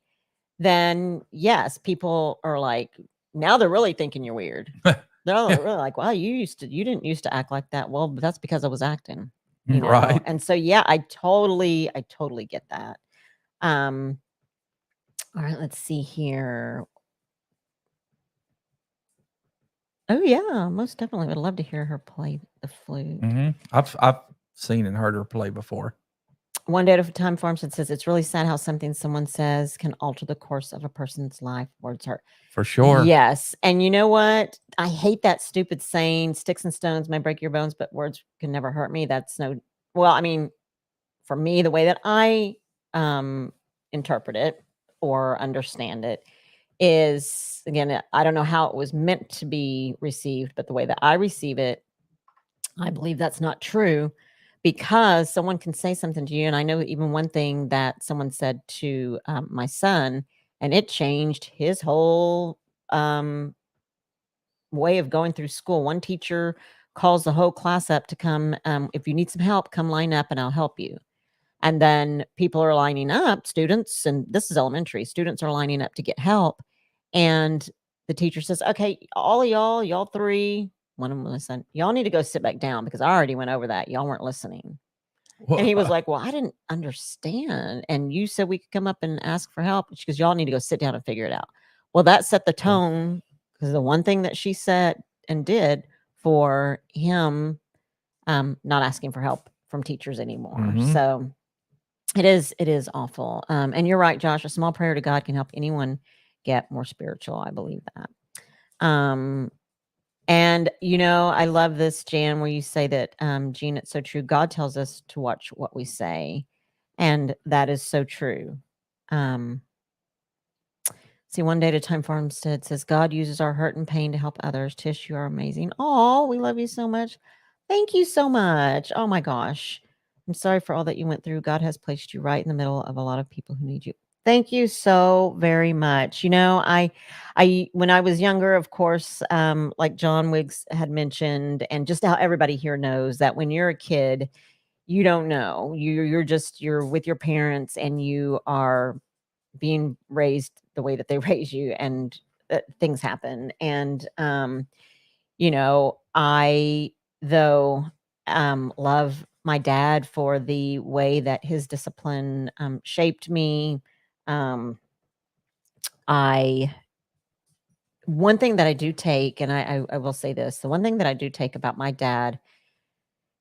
then yes, people are like, now they're really thinking you're weird. They're Yeah. really like, wow, you didn't used to act like that. Well, but that's because I was acting, you know? Right. And so, yeah, I totally get that. All right, let's see here. Oh yeah, most definitely would love to hear her play the flute. I've seen and heard her play before. One Day at a Time Forms, it says, it's really sad how something someone says can alter the course of a person's life. Words hurt. For sure. Yes. And you know what? I hate that stupid saying, sticks and stones may break your bones, but words can never hurt me. That's well, I mean, for me, the way that I interpret it or understand it is, again, I don't know how it was meant to be received, but the way that I receive it, I believe that's not true, because someone can say something to you. And I know even one thing that someone said to my son, and it changed his whole way of going through school. One teacher calls the whole class up to come. If you need some help, come line up and I'll help you. And then people are lining up, students, and this is elementary, students are lining up to get help. And the teacher says, okay, all of y'all three, one of them listen, y'all need to go sit back down because I already went over that. Y'all weren't listening. And he was like, well, I didn't understand. And you said we could come up and ask for help because y'all need to go sit down and figure it out. Well, that set the tone, because the one thing that she said and did for him not asking for help from teachers anymore. Mhm. So it is awful. And you're right, Josh, a small prayer to God can help anyone get more spiritual. I believe that. And I love this, Jan, where you say that, Jean, it's so true. God tells us to watch what we say. And that is so true. See, One Day at a Time Farmstead says, God uses our hurt and pain to help others. Tish, you are amazing. Oh, we love you so much. Thank you so much. Oh my gosh. I'm sorry for all that you went through. God has placed you right in the middle of a lot of people who need you. Thank you so very much. I when I was younger, of course, like John Wiggs had mentioned, and just how everybody here knows that when you're a kid, you don't know. You're with your parents and you are being raised the way that they raise you, and things happen. And I, though, love my dad for the way that his discipline shaped me. I One thing that I do take, and I will say this, the one thing that I do take about my dad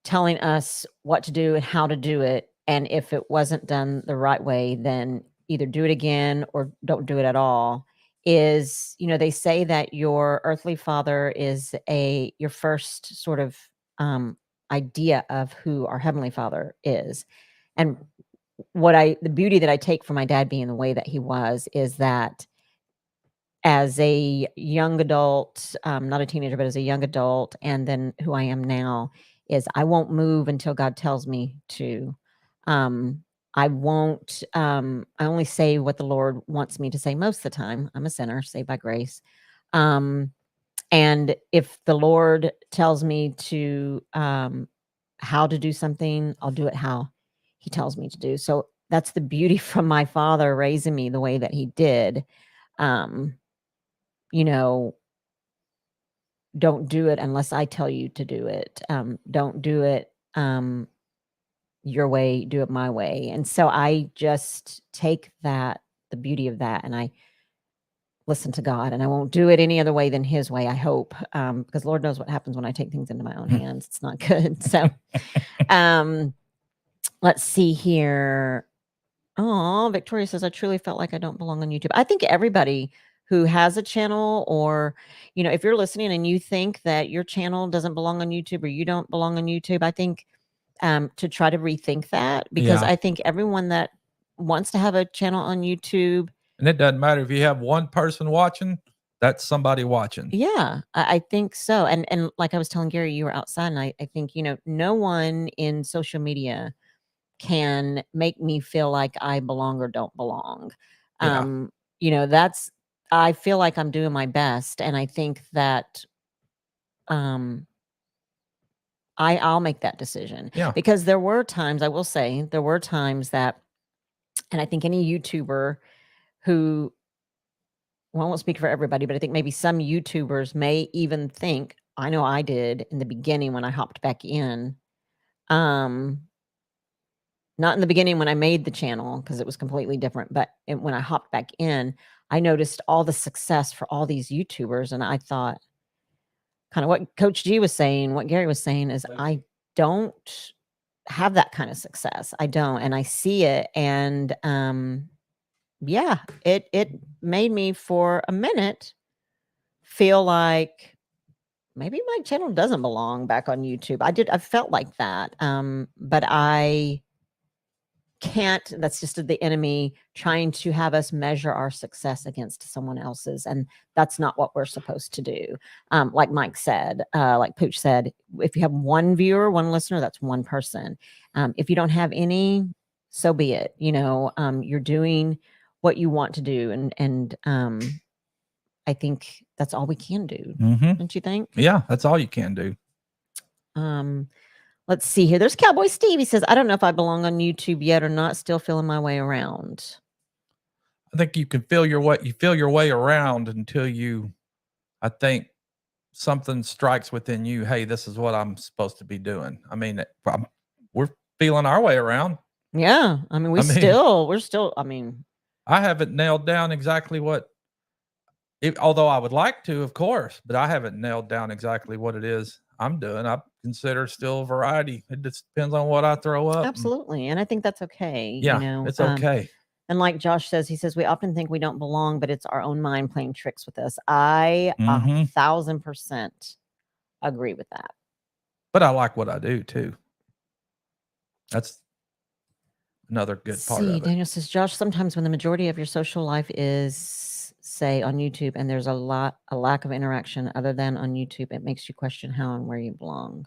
telling us what to do and how to do it, and if it wasn't done the right way, then either do it again or don't do it at all, is, they say that your earthly father is your first sort of idea of who our heavenly father is. And the beauty that I take from my dad being the way that he was is that as a young adult, not a teenager, but as a young adult, and then who I am now, is I won't move until God tells me to. I won't, I only say what the Lord wants me to say most of the time. I'm a sinner, saved by grace. And if the Lord tells me to, how to do something, I'll do it how he tells me to do. So that's the beauty from my father raising me the way that he did. You know, don't do it unless I tell you to do it. Don't do it your way, do it my way. And so I just take that the beauty of that, and I listen to God, and I won't do it any other way than His way. I hope, because Lord knows what happens when I take things into my own hands. It's not good. So, let's see here. Oh, Victoria says, I truly felt like I don't belong on YouTube. I think everybody who has a channel, or, if you're listening and you think that your channel doesn't belong on YouTube or you don't belong on YouTube, I think to try to rethink that, because Yeah. I think everyone that wants to have a channel on YouTube. And it doesn't matter if you have one person watching, that's somebody watching. Yeah, I think so. And like I was telling Gary, you were outside, and I think, no one in social media can make me feel like I belong or don't belong. Yeah. That's, I feel like I'm doing my best. And I think that I'll make that decision. Yeah. Because there were times, I will say, there were times that, and I think any YouTuber who, well, I won't speak for everybody, but I think maybe some YouTubers may even think, I know I did in the beginning when I hopped back in. Not in the beginning when I made the channel, because it was completely different, but when I hopped back in, I noticed all the success for all these YouTubers, and I thought, kind of what Coach G was saying, what Gary was saying, is I don't have that kind of success. I don't, and I see it, and yeah, it made me for a minute feel like maybe my channel doesn't belong back on YouTube. I felt like that, but I can't. That's just the enemy trying to have us measure our success against someone else's, and that's not what we're supposed to do. Like Mike said, like Pooch said, if you have one viewer, one listener, that's one person. If you don't have any, so be it. You're doing what you want to do, and I think that's all we can do. Don't you think? Yeah, that's all you can do. Let's see here. There's Cowboy Steve. He says, I don't know if I belong on YouTube yet or not. Still feeling my way around. I think you can feel your way around until I think something strikes within you. Hey, this is what I'm supposed to be doing. I mean, we're feeling our way around. Yeah. I mean, we're still, I haven't nailed down exactly although I would like to, of course, but I haven't nailed down exactly what it is I'm doing. I consider still variety. It just depends on what I throw up. absolutely. And I think that's okay. Yeah, it's okay. And like Josh says, he says, we often think we don't belong, but it's our own mind playing tricks with us. I 1,000% agree with that. But I like what I do too. That's another good part of it. Daniel says, Josh, sometimes when the majority of your social life is, say, on YouTube, and there's a lack of interaction other than on YouTube, it makes you question how and where you belong.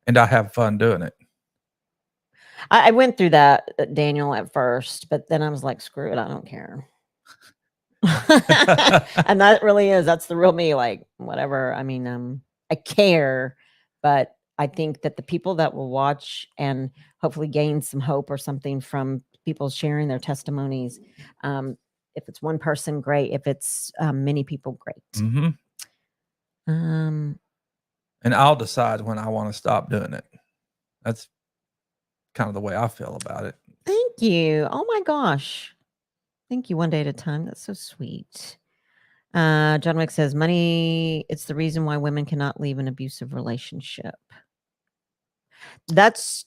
And I have fun doing it. I went through that, Daniel, at first, but then I was like, screw it, I don't care. And that's the real me, like, whatever. I mean, I care, but I think that the people that will watch and hopefully gain some hope or something from people sharing their testimonies, if it's one person, great. If it's many people, great. And I'll decide when I want to stop doing it. That's kind of the way I feel about it. Thank you. Oh my gosh. Thank you. One day at a time. That's so sweet. John Wick says, money, it's the reason why women cannot leave an abusive relationship. That's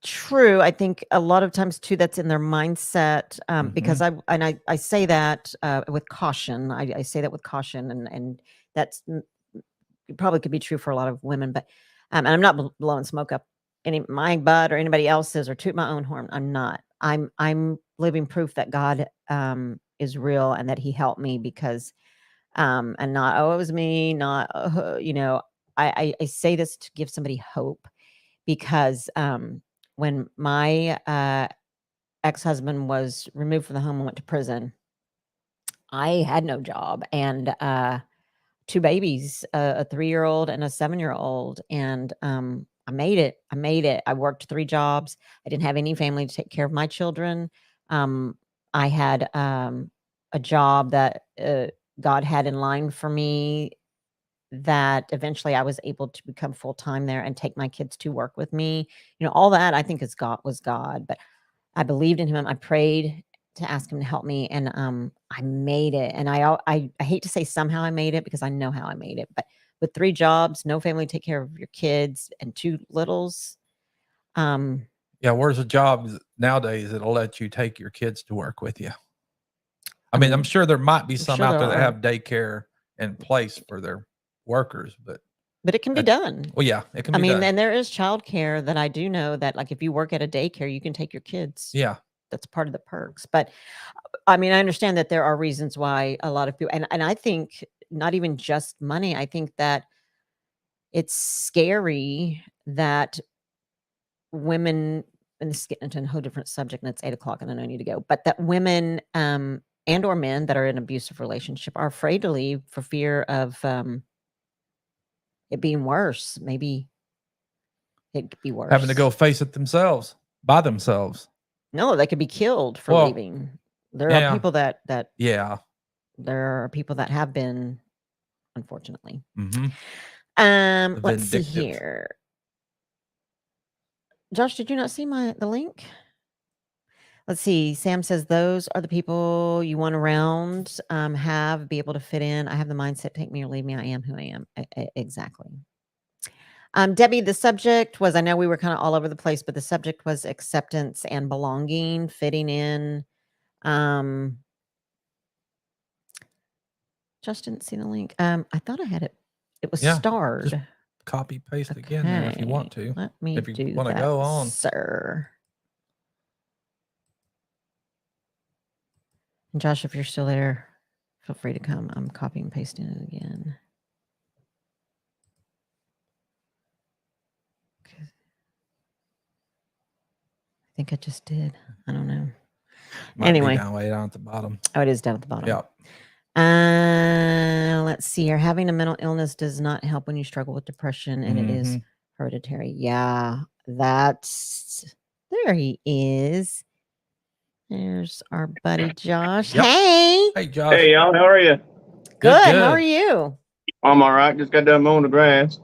true. I think a lot of times too, that's in their mindset. Because I say that with caution. I say that with caution, and that's probably could be true for a lot of women, but and I'm not blowing smoke up my butt or anybody else's or toot my own horn. I'm not. I'm living proof that God is real and that He helped me, because and not, oh, it was me, not I say this to give somebody hope, because when my ex-husband was removed from the home and went to prison, I had no job, and 2 babies, a 3-year-old and a 7-year-old. And I made it. I worked 3 jobs. I didn't have any family to take care of my children. I had a job that God had in line for me, that eventually I was able to become full-time there and take my kids to work with me. All that I think was God. But I believed in him. I prayed to ask him to help me, and I made it. And I hate to say somehow I made it, because I know how I made it. But with 3 jobs, no family to take care of your kids, and 2 littles, Yeah, where's a job nowadays that'll let you take your kids to work with you? I I mean, I'm mean, sure there might be I'm some sure out there there that are. have daycare in place for their workers, but But it can be that- done. well, yeah, it can I be mean, done. and there is childcare that I do know that, like, if you work at a daycare, you can take your kids. Yeah, That's part of the perks. But I mean, I understand that there are reasons why a lot of people, and I think not even just money. I think that it's scary that women, and this is getting into a whole different subject, and it's 8 o'clock, and I know I need to go. But that women, and or men that are in an abusive relationship are afraid to leave for fear of it being worse. Maybe it could be worse. having to go face it themselves by themselves. No, they could be killed for Well, leaving. There yeah. are people that Yeah. there are people that have been, unfortunately. Mm-hmm. Let's see Vindictive. here. Josh, did you not see the link? Let's see. Sam says those are the people you want around, be able to fit in. I have the mindset, take me or leave me. I am who I am. Exactly. Debbie, the subject was, I know we were kind of all over the place, but the subject was acceptance and belonging, fitting in. Just didn't see the link. I thought I had it. It was Yeah, starred. just copy paste again there if you want to. Let me If you do want to that, go on. sir. And Josh, if you're still there, feel free to come. I'm copying and pasting it again. Okay. I think I just did. I don't know. Might Anyway. be down way down at the bottom. Oh, it is down at the bottom. Yeah. Let's see here. Having a mental illness does not help when you struggle with depression, and it is hereditary. Yeah, that's, there he is. There's our buddy Josh. Yep. Hey. Hey, Josh. Hey, y'all. How are you? Good. How good. are you? I'm all right. Just got done mowing the grass.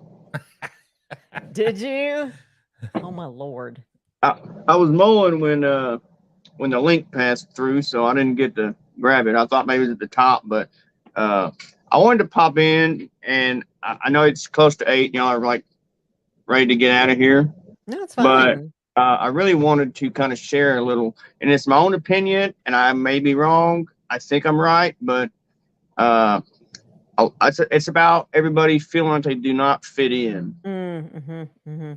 Did you? Oh my Lord. I was mowing when the link passed through, so I didn't get to grab it. I thought maybe it was at the top, but I wanted to pop in, and I know it's close to 8. Y'all are like ready to get out of here, No, it's but fine. I really wanted to kind of share a little, and it's my own opinion, and I may be wrong. I think I'm right, but it's about everybody feeling like they do not fit in.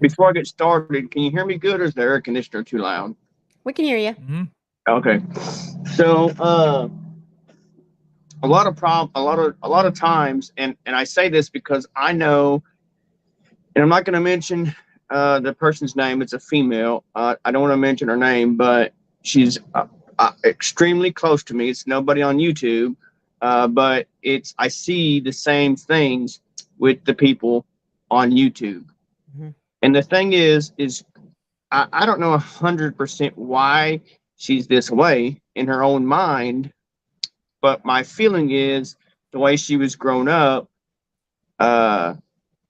Before I get started, can you hear me good, or is the air conditioner too loud? We can hear you. Mm-hmm. Okay, so a lot of times, and I say this because I know, and I'm not going to mention the person's name. It's a female. I don't want to mention her name, but she's extremely close to me. It's nobody on YouTube, but I see the same things with the people on YouTube. And the thing is I don't know 100% why she's this way in her own mind, but my feeling is the way she was grown up,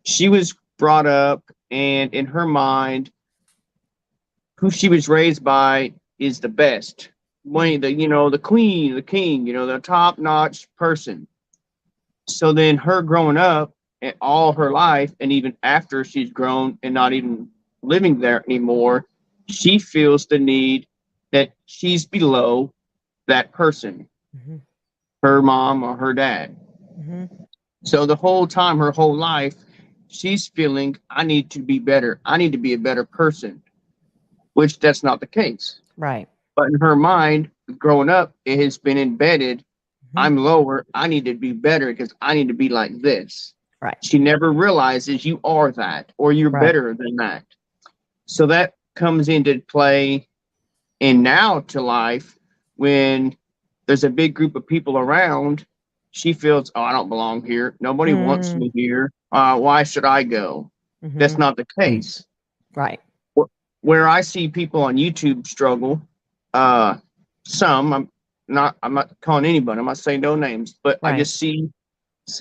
she was brought up, and in her mind, who she was raised by is the best. The queen, the king, the top-notch person. So then her growing up and all her life, and even after she's grown and not even living there anymore, she feels the need that she's below that person, her mom or her dad. So the whole time, her whole life, she's feeling, I need to be better. I need to be a better person, which that's not the case. Right. But in her mind, growing up, it has been embedded. I'm lower. I need to be better because I need to be like this. Right. She never realizes you are that, or you're better than that. So that comes into play in now to life when there's a big group of people around. She feels, oh, I don't belong here. Nobody wants me here. Why should I go? That's not the case. Right. Where I see people on YouTube struggle, some, I'm not calling anybody, I'm not saying no names, but I just see,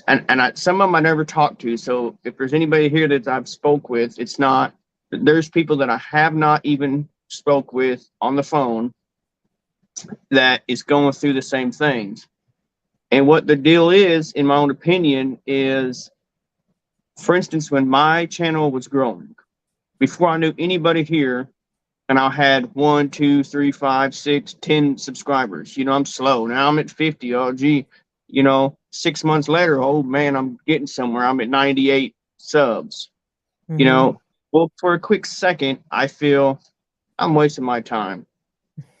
and some of them I never talked to. So if there's anybody here that I've spoke with, there's people that I have not even spoke with on the phone that is going through the same things. And what the deal is, in my own opinion, is, for instance, when my channel was growing, before I knew anybody here, and I had 1, 2, 3, 5, 6, 10 subscribers. You know, I'm slow. Now I'm at 50. Oh, gee, you know, 6 months later, oh man, I'm getting somewhere. I'm at 98 subs. You know, well, for a quick second, I feel I'm wasting my time.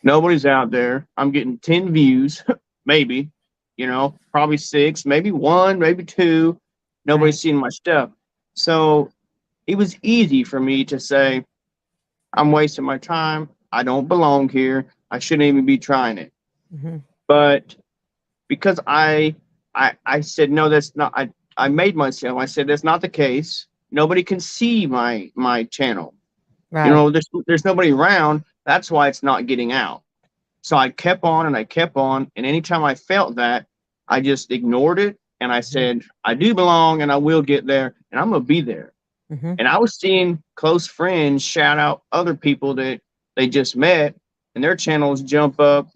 Nobody's out there. I'm getting 10 views, maybe, you know, probably 6, maybe 1, maybe 2. Nobody's Right. seeing my stuff. So it was easy for me to say, I'm wasting my time. I don't belong here. I shouldn't even be trying it. Mhm. But because I said, no, that's not, I made myself, I said, that's not the case. Nobody can see my channel. You Right. know, there's nobody around. That's why it's not getting out. So I kept on and I kept on. And anytime I felt that, I just ignored it. And I said, I do belong and I will get there and I'm going to be there. Mhm. And I was seeing close friends shout out other people that they just met and their channels jump up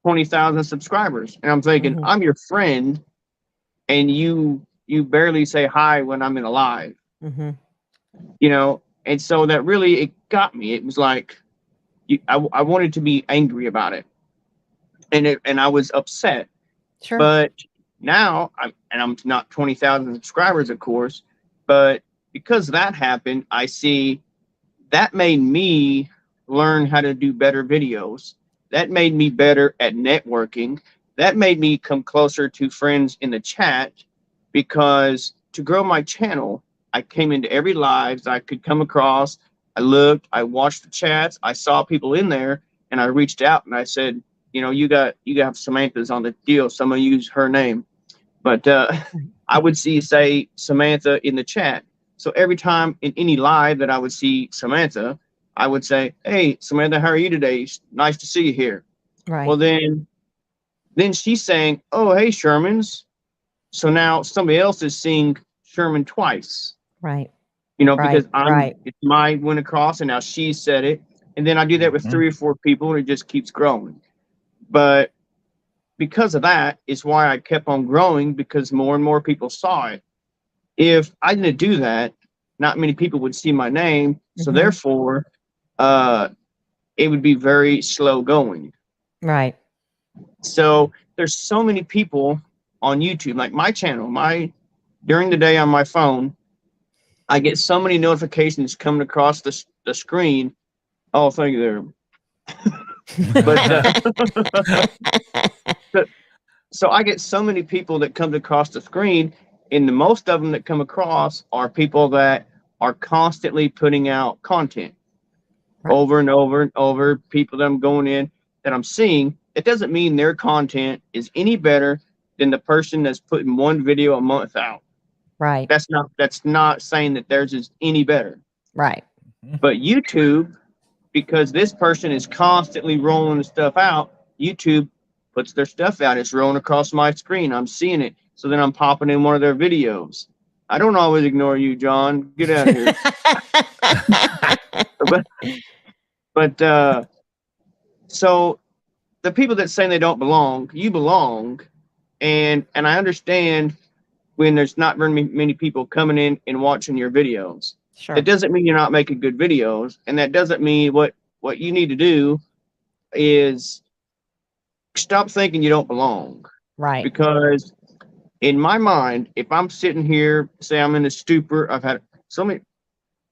20,000 subscribers. And I'm thinking, Mhm. I'm your friend and you barely say hi when I'm in a live, Mhm. you know? And so that really, it got me. It was like, I wanted to be angry about it. And I was upset. Sure. But now I'm not 20,000 subscribers, of course, but because that happened, I see that made me learn how to do better videos. That made me better at networking. That made me come closer to friends in the chat because to grow my channel, I came into every lives I could come across. I looked, I watched the chats, I saw people in there, and I reached out and I said, you know, you got Samantha's on the deal. Someone use her name. But I would say Samantha in the chat. So every time in any live that I would see Samantha, I would say, hey, Samantha, how are you today? Nice to see you here. Well, Right. then she's saying, oh, hey, Sherman's. So now somebody else is seeing Sherman twice, Right. you know, Right. because Right. it's my went across and now she said it. And then I do that with Mhm. 3 or 4 people and it just keeps growing. But because of that is why I kept on growing because more and more people saw it. If I didn't do that, not many people would see my name. So Mhm. therefore, uh, it would be very slow going. Right. So there's so many people on YouTube, like my channel, during the day on my phone, I get so many notifications coming across the screen. Oh, thank you there. But so, so I get so many people that come across the screen, and the most of them that come across are people that are constantly putting out content Right. over and over and over. People that I'm going in that I'm seeing. It doesn't mean their content is any better than the person that's putting one video a month out. Right. That's not saying that theirs is any better. Right. But YouTube, because this person is constantly rolling the stuff out, YouTube puts their stuff out. It's rolling across my screen. I'm seeing it. So then I'm popping in one of their videos. I don't always ignore you, John. Get out of here. but so the people that say they don't belong, you belong. And I understand when there's not very many people coming in and watching your videos. Sure. That doesn't mean you're not making good videos. And that doesn't mean what you need to do is stop thinking you don't belong. Right. Because in my mind, if I'm sitting here, say I'm in a stupor, I've had so many.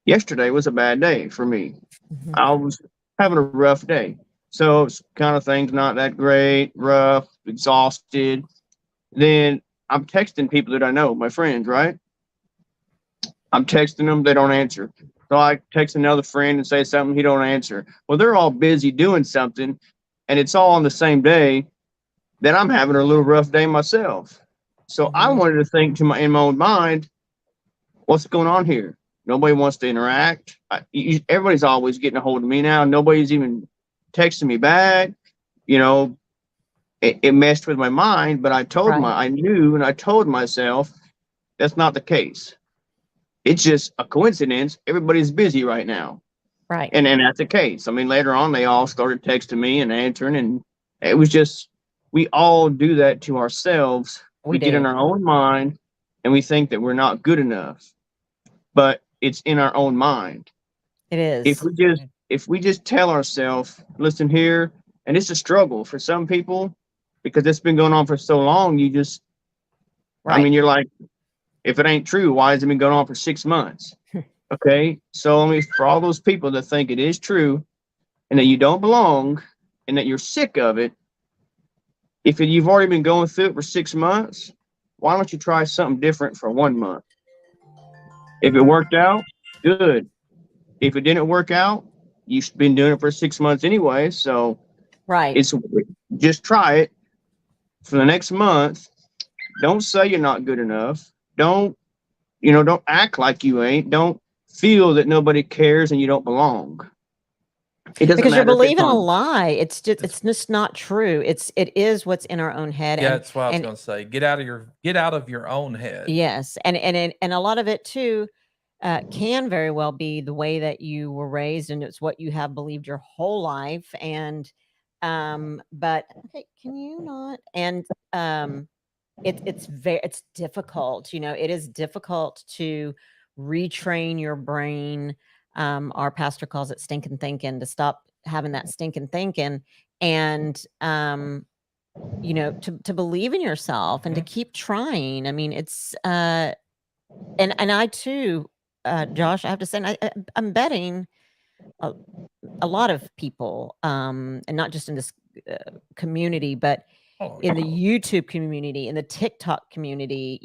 Yesterday was a bad day for me. Mhm. I was having a rough day. So it's kind of things not that great, rough, exhausted. Then I'm texting people that I know, my friends, right? I'm texting them, they don't answer. So I text another friend and say something, he don't answer. Well, they're all busy doing something, and it's all on the same day that I'm having a little rough day myself. So I Mhm. wanted to think in my own mind, what's going on here? Nobody wants to interact. Everybody's always getting a hold of me now. Nobody's even texting me back. You know, it messed with my mind, but Right. I knew and I told myself that's not the case. It's just a coincidence. Everybody's busy right now. Right. And that's the case. I mean, later on, they all started texting me and answering, and it was just, we all do that to ourselves. We Get in do. our own mind, and we think that we're not good enough, but it's in our own mind. It If is. we just tell ourselves, listen here, and it's a struggle for some people because it's been going on for so long. You just, I Right. mean, you're like, if it ain't true, why has it been going on for 6 months? Okay, so I mean, for all those people that think it is true and that you don't belong and that you're sick of it, if you've already been going through it for 6 months, why don't you try something different for 1 month? If it worked out, good. If it didn't work out, you've been doing it for 6 months anyway, so Right. it's just try it for the next month. Don't say you're not good enough. Don't act like you ain't. Don't feel that nobody cares and you don't belong. It doesn't Because you're matter if it's believing a on. lie. It's just not true. It is what's in our own head. Yeah, And that's what I was and going to say. Get out of your own head. yes, and a lot of it too can very well be the way that you were raised, and it's what you have believed your whole life. And but okay, can you not? And it's difficult. It is difficult to retrain your brain. Our pastor calls it stinking thinking, to stop having that stinking thinking, and to believe in yourself and to keep trying. I mean, it's and I too, Josh, I have to say, I'm betting a, a lot of people, and not just in this community, but Oh, in the YouTube community, in the TikTok community,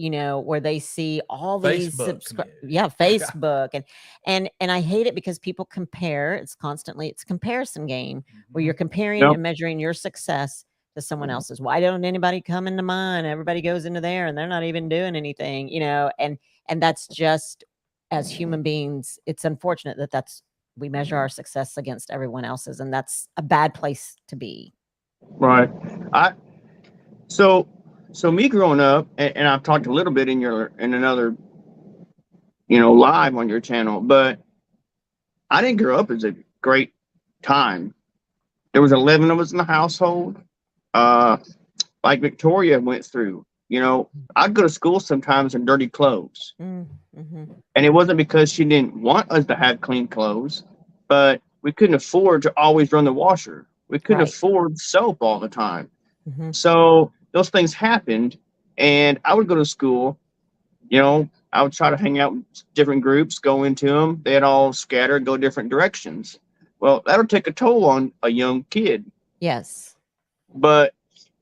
where they see all these Facebook community. Facebook, and I hate it because people compare. It's comparison game where you're comparing Yep. and measuring your success to someone else's. Why don't anybody come into mine? Everybody goes into there and they're not even doing anything, and that's just, as human beings, it's unfortunate that we measure our success against everyone else's, and that's a bad place to be. Right. I so me growing up, and I've talked a little bit in another live on your channel, but I didn't grow up as a great time. There was 11 of us in the household. Like Victoria went through. I'd go to school sometimes in dirty clothes. Mm-hmm. And it wasn't because she didn't want us to have clean clothes, but we couldn't afford to always run the washer. We couldn't Right. afford soap all the time. Mm-hmm. So those things happened, and I would go to school. I would try to hang out with different groups, go into them. They'd all scatter, go different directions. Well, that'll take a toll on a young kid. Yes. But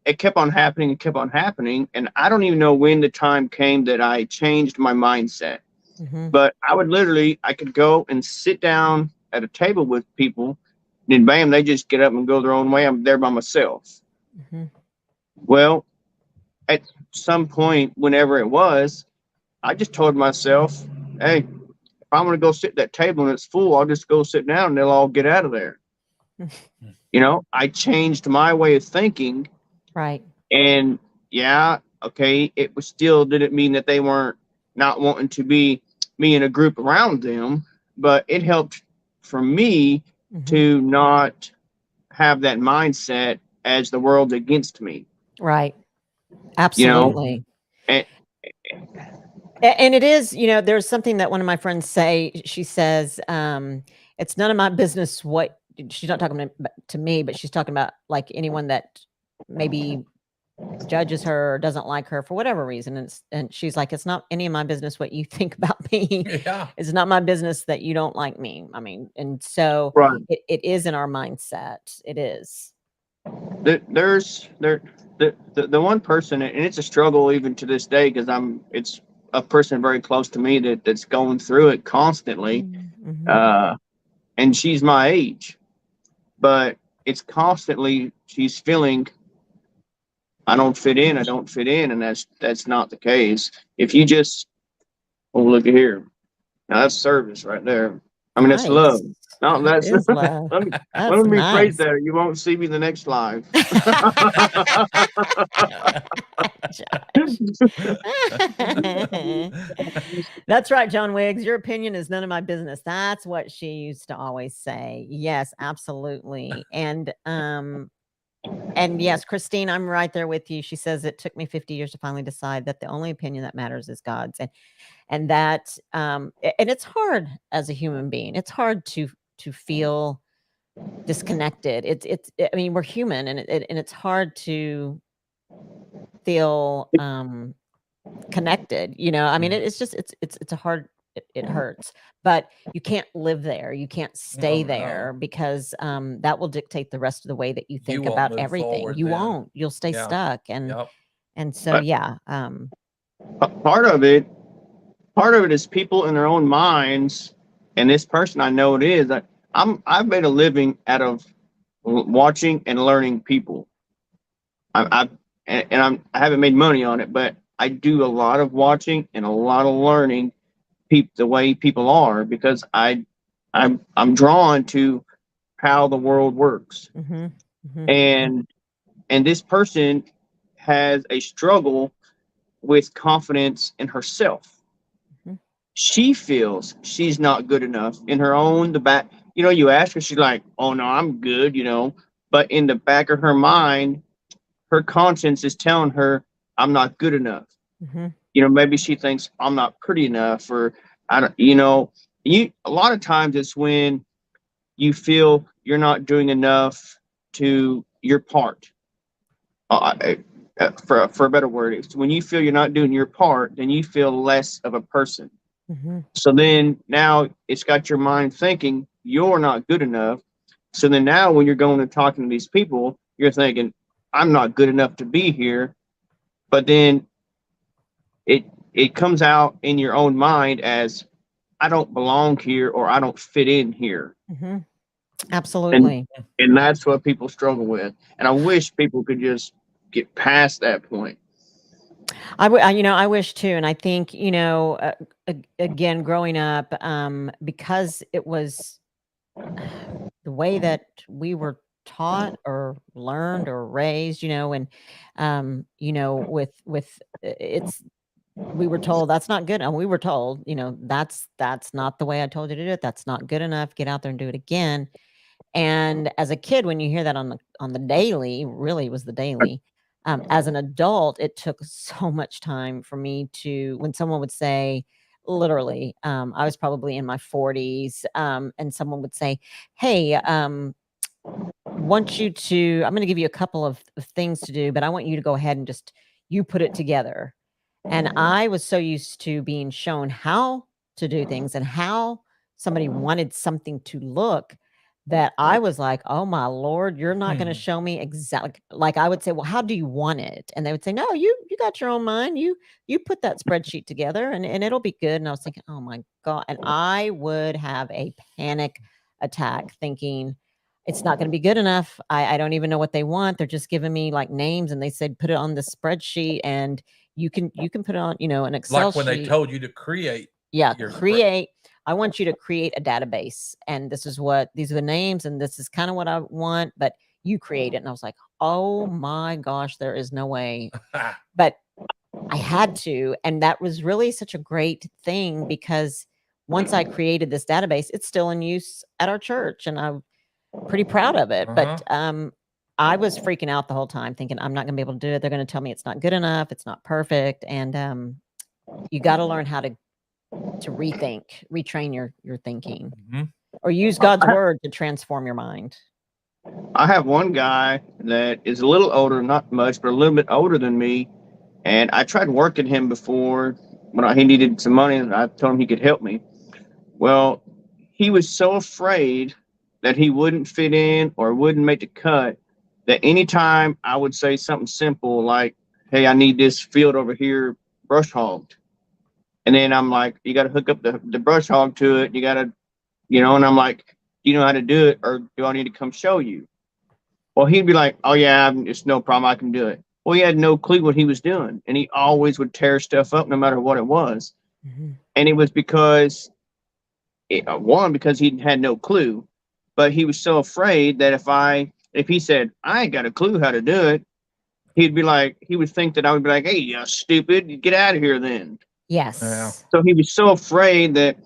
it kept on happening and kept on happening. And I don't even know when the time came that I changed my mindset. Mm-hmm. But I could go and sit down at a table with people, and then bam, they just get up and go their own way. I'm there by myself. Mm-hmm. Well, at some point, whenever it was, I just told myself, hey, if I'm going to go sit at that table and it's full, I'll just go sit down and they'll all get out of there. I changed my way of thinking. Right. And yeah, okay, it was still didn't mean that they weren't not wanting to be me in a group around them, but it helped for me Mm-hmm. to not have that mindset as the world's against me. Right. Absolutely. And And it is, there's something that one of my friends she says, it's none of my business what, she's not talking to me, but she's talking about like anyone that maybe judges her or doesn't like her for whatever reason. And she's like, it's not any of my business what you think about me. Yeah. It's not my business that you don't like me. I mean, and so right. it is in our mindset. It is. There's the one person, and it's a struggle even to this day because it's a person very close to me that's going through it constantly. Mm-hmm. And she's my age, but it's constantly she's feeling I don't fit in, and that's not the case. If you just look at here, now that's service right there. I mean, that's love. Nice. No, That that's is love. let me That's rephrase nice. that. Or you won't see me the next live. That's right, John Wiggs. Your opinion is none of my business. That's what she used to always say. Yes, absolutely. And yes, Christine, I'm right there with you. She says it took me 50 years to finally decide that the only opinion that matters is God's. And that and it's hard as a human being. It's hard to feel disconnected. I mean, we're human, and it's hard to feel connected. I mean, it's just it's a hard, it hurts, but you can't live there, you can't stay No. there, because that will dictate the rest of the way that you think won't about move everything. forward You then. won't, you'll stay Yeah. stuck. And Yep. so But- yeah, Part of it is people in their own minds, and this person I know it is. I've made a living out of watching and learning people. I haven't made money on it, but I do a lot of watching and a lot of learning the way people are, because I'm drawn to how the world works. And this person has a struggle with confidence in herself. She feels she's not good enough in her own, the back, you ask her, she's like, oh no, I'm good, but in the back of her mind, her conscience is telling her, I'm not good enough. Maybe she thinks I'm not pretty enough, or I don't, a lot of times it's when you feel you're not doing enough to your part. For a better word, it's when you feel you're not doing your part, then you feel less of a person. So then now it's got your mind thinking you're not good enough. So then now when you're going and talking to these people, you're thinking, I'm not good enough to be here. But then it comes out in your own mind as, I don't belong here, or I don't fit in here. Absolutely. And that's what people struggle with. And I wish people could just get past that point. I wish too. And I think, again, growing up, because it was the way that we were taught or learned or raised, and, we were told that's not good. And we were told, that's not the way I told you to do it. That's not good enough. Get out there and do it again. And as a kid, when you hear that on the daily, really it was the daily, as an adult, it took so much time for me to, when someone would say, literally, I was probably in my 40s, and someone would say, hey, want you to, I'm going to give you a couple of things to do, but I want you to go ahead and just, you put it together. And I was so used to being shown how to do things and how somebody wanted something to look, that I was like, oh my Lord, you're not going to show me exactly. Like I would say, well, how do you want it? And they would say, no, you got your own mind. You put that spreadsheet together and it'll be good. And I was thinking, oh my God. And I would have a panic attack thinking, it's not going to be good enough. I don't even know what they want. They're just giving me like names, and they said, put it on the spreadsheet, and you can put it on, an Excel Like when sheet. they told you to create. Yeah, create. I want you to create a database, and these are the names, and this is kind of what I want, but you create it. And I was like, oh my gosh, there is no way. But I had to. And that was really such a great thing, because once I created this database, it's still in use at our church, and I'm pretty proud of it. But I was freaking out the whole time thinking, I'm not gonna be able to do it. They're going to tell me it's not good enough. It's not perfect. And you got to learn how to retrain your thinking, or use God's word to transform your mind. I have one guy that is a little older, not much, but a little bit older than me. And I tried working him before when he needed some money, and I told him he could help me. Well, he was so afraid that he wouldn't fit in or wouldn't make the cut, that anytime I would say something simple like, hey, I need this field over here brush hogged. And then I'm like, you got to hook up the brush hog to it. You got to, and I'm like, do you know how to do it, or do I need to come show you? Well, he'd be like, oh yeah, it's no problem. I can do it. Well, he had no clue what he was doing. And he always would tear stuff up no matter what it was. And it was because One, because he had no clue, but he was so afraid that if he said, I ain't got a clue how to do it, he would think that I would be like, hey, you stupid, get out of here then. Yes. So he was so afraid that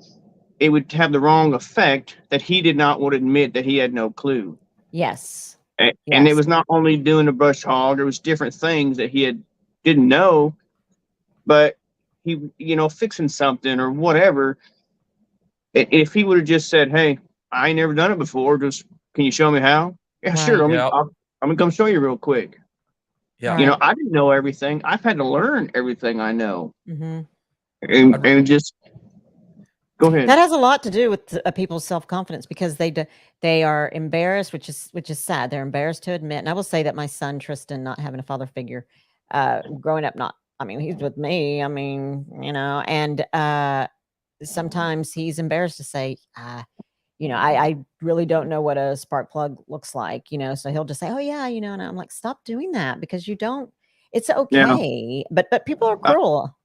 it would have the wrong effect that he did not want to admit that he had no clue. Yes. And Yes. it was not only doing the brush hog, there was different things that didn't know, but he, fixing something or whatever. If he would have just said, hey, I ain't never done it before, just can you show me how? Yeah, sure. Right. I'm gonna come show you real quick. Yeah. Right. I didn't know everything. I've had to learn everything I know. Mm-hmm. And just go ahead. That has a lot to do with people's self-confidence because they are embarrassed, which is sad. They're embarrassed to admit. And I will say that my son Tristan, not having a father figure, growing up, he's with me. And sometimes he's embarrassed to say, I really don't know what a spark plug looks like, so he'll just say, oh yeah, and I'm like, stop doing that because you don't. It's okay, but people are cruel.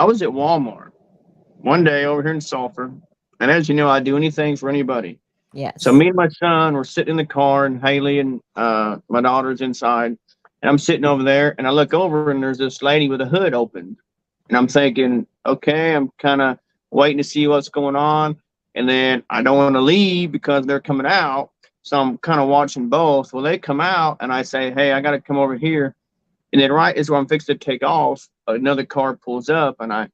I was at Walmart one day over here in Sulphur, and as you know, I do anything for anybody. Yes. So me and my son were sitting in the car, and Haley and my daughter's inside, and I'm sitting over there, and I look over, and there's this lady with a hood open, and I'm thinking, okay, I'm kind of waiting to see what's going on, and then I don't want to leave because they're coming out, so I'm kind of watching both. Well, they come out, and I say, hey, I got to come over here, and then right as I'm fixing to take off, another car pulls up, and I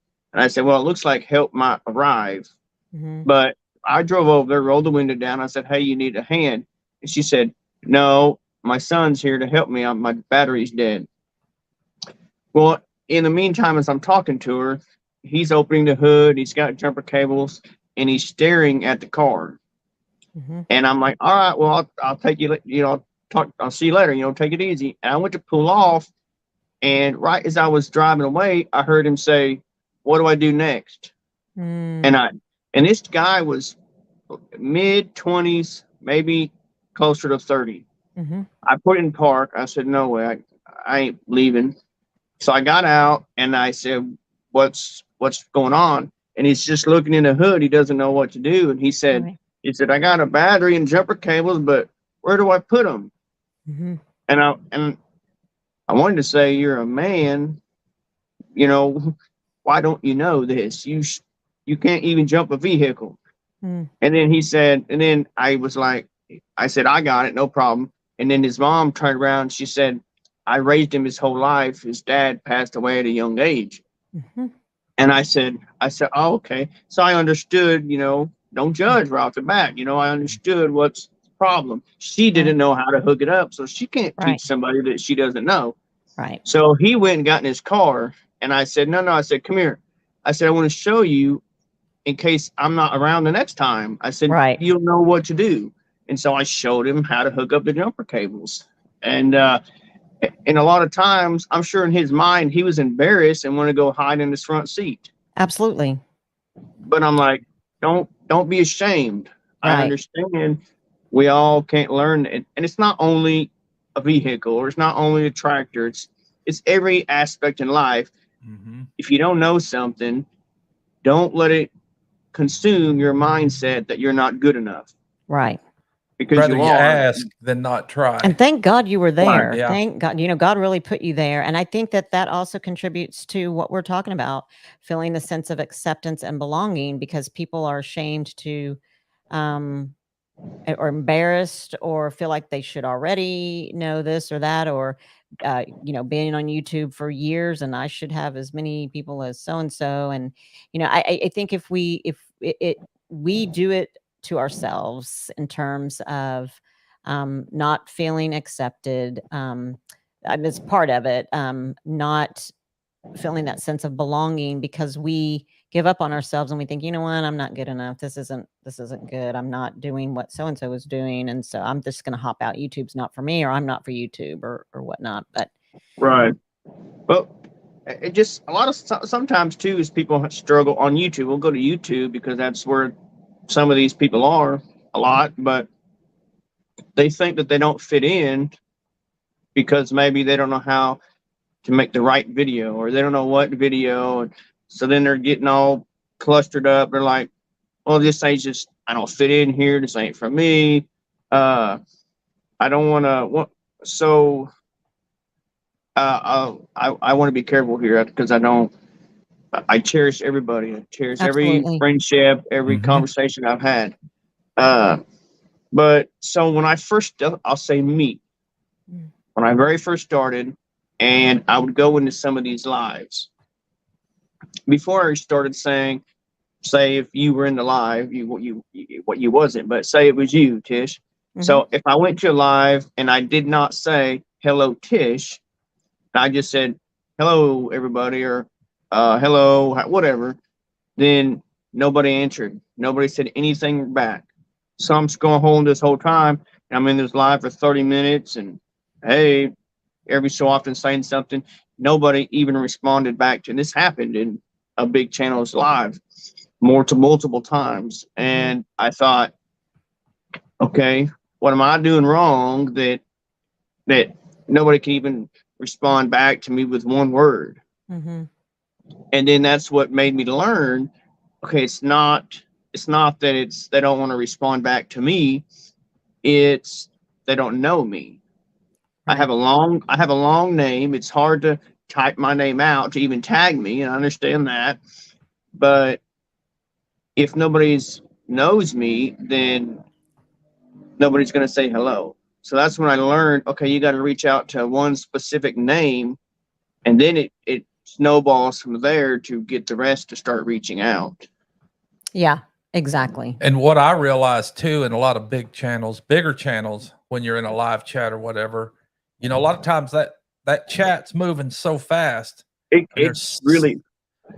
said, well, it looks like help might arrive. Mm-hmm. But I drove over there, rolled the window down. I said, hey, you need a hand? And she said, no, my son's here to help me. My battery's dead. Well, in the meantime, as I'm talking to her, he's opening the hood. He's got jumper cables, and he's staring at the car. Mm-hmm. And I'm like, all right, well, I'll take you, I'll see you later, take it easy. And I went to pull off. And right as I was driving away, I heard him say, what do I do next? And this guy was mid-20s, maybe closer to 30. Mm-hmm. I put in park. I said, no way, I ain't leaving. So I got out and I said, what's going on? And he's just looking in the hood. He doesn't know what to do. And he said, I got a battery and jumper cables, but where do I put them? Mm-hmm. And I wanted to say, you're a man, why don't you know this? You can't even jump a vehicle. And then he said, and then I said, I got it, no problem. And then his mom turned around. She said, I raised him his whole life. His dad passed away at a young age. Mm-hmm. And I said, oh, okay. So I understood, don't judge right off the bat. I understood what's the problem. She didn't know how to hook it up. So she can't teach somebody that she doesn't know. Right. So he went and got in his car. And I said, no. I said, come here. I said, I want to show you in case I'm not around the next time. I said, you'll know what to do. And so I showed him how to hook up the jumper cables. And a lot of times, I'm sure in his mind, he was embarrassed and wanted to go hide in his front seat. Absolutely. But I'm like, don't be ashamed. I understand we all can't learn. And it's not only a vehicle or it's not only a tractor. It's every aspect in life. Mm-hmm. If you don't know something, don't let it consume your mindset that you're not good enough. Right. Because Rather you you are. ask than not try. And thank God you were there. Yeah. Thank God, God really put you there. And I think that also contributes to what we're talking about, feeling the sense of acceptance and belonging, because people are ashamed to, or embarrassed or feel like they should already know this or that, or, being on YouTube for years and I should have as many people as so-and-so. And, I think if we do it to ourselves in terms of not feeling accepted, it's part of it, not feeling that sense of belonging because we give up on ourselves and we think, what, I'm not good enough. This isn't good. I'm not doing what so-and-so is doing. And so I'm just going to hop out. YouTube's not for me, or I'm not for YouTube or whatnot. But right. Well, it just a lot of sometimes too is people struggle on YouTube. We'll go to YouTube because that's where some of these people are a lot, but they think that they don't fit in because maybe they don't know how to make the right video or they don't know what video. And so then they're getting all clustered up. They're like, well, this ain't just, I don't fit in here. This ain't for me. I don't want to. So I want to be careful here because I don't. I cherish everybody. I cherish every Absolutely. friendship, every Mhm. conversation I've had. But so when I first, I'll say me, Mm. when I very first started, and I would go into some of these lives before I started saying, say if you were in the live, you wasn't, but say it was you, Tish. So if I went to a live and I did not say hello, Tish, I just said hello, everybody, or hello, whatever, then nobody answered. Nobody said anything back. So I'm just going home this whole time. And I'm in this live for 30 minutes and hey, every so often saying something. Nobody even responded back to, and this happened in a big channel's live multiple times. And I thought, okay, what am I doing wrong that nobody can even respond back to me with one word? Mm-hmm. And then that's what made me learn, okay, it's not that it's they don't want to respond back to me, it's they don't know me. Right. I have a long name. It's hard to type my name out to even tag me, and I understand that. But if nobody's knows me, then nobody's going to say hello. So that's when I learned, okay, you got to reach out to one specific name, and then it snowballs from there to get the rest to start reaching out. Yeah, exactly. And what I realized too, in a lot of bigger channels, when you're in a live chat or whatever, a lot of times that chat's moving so fast, and It's really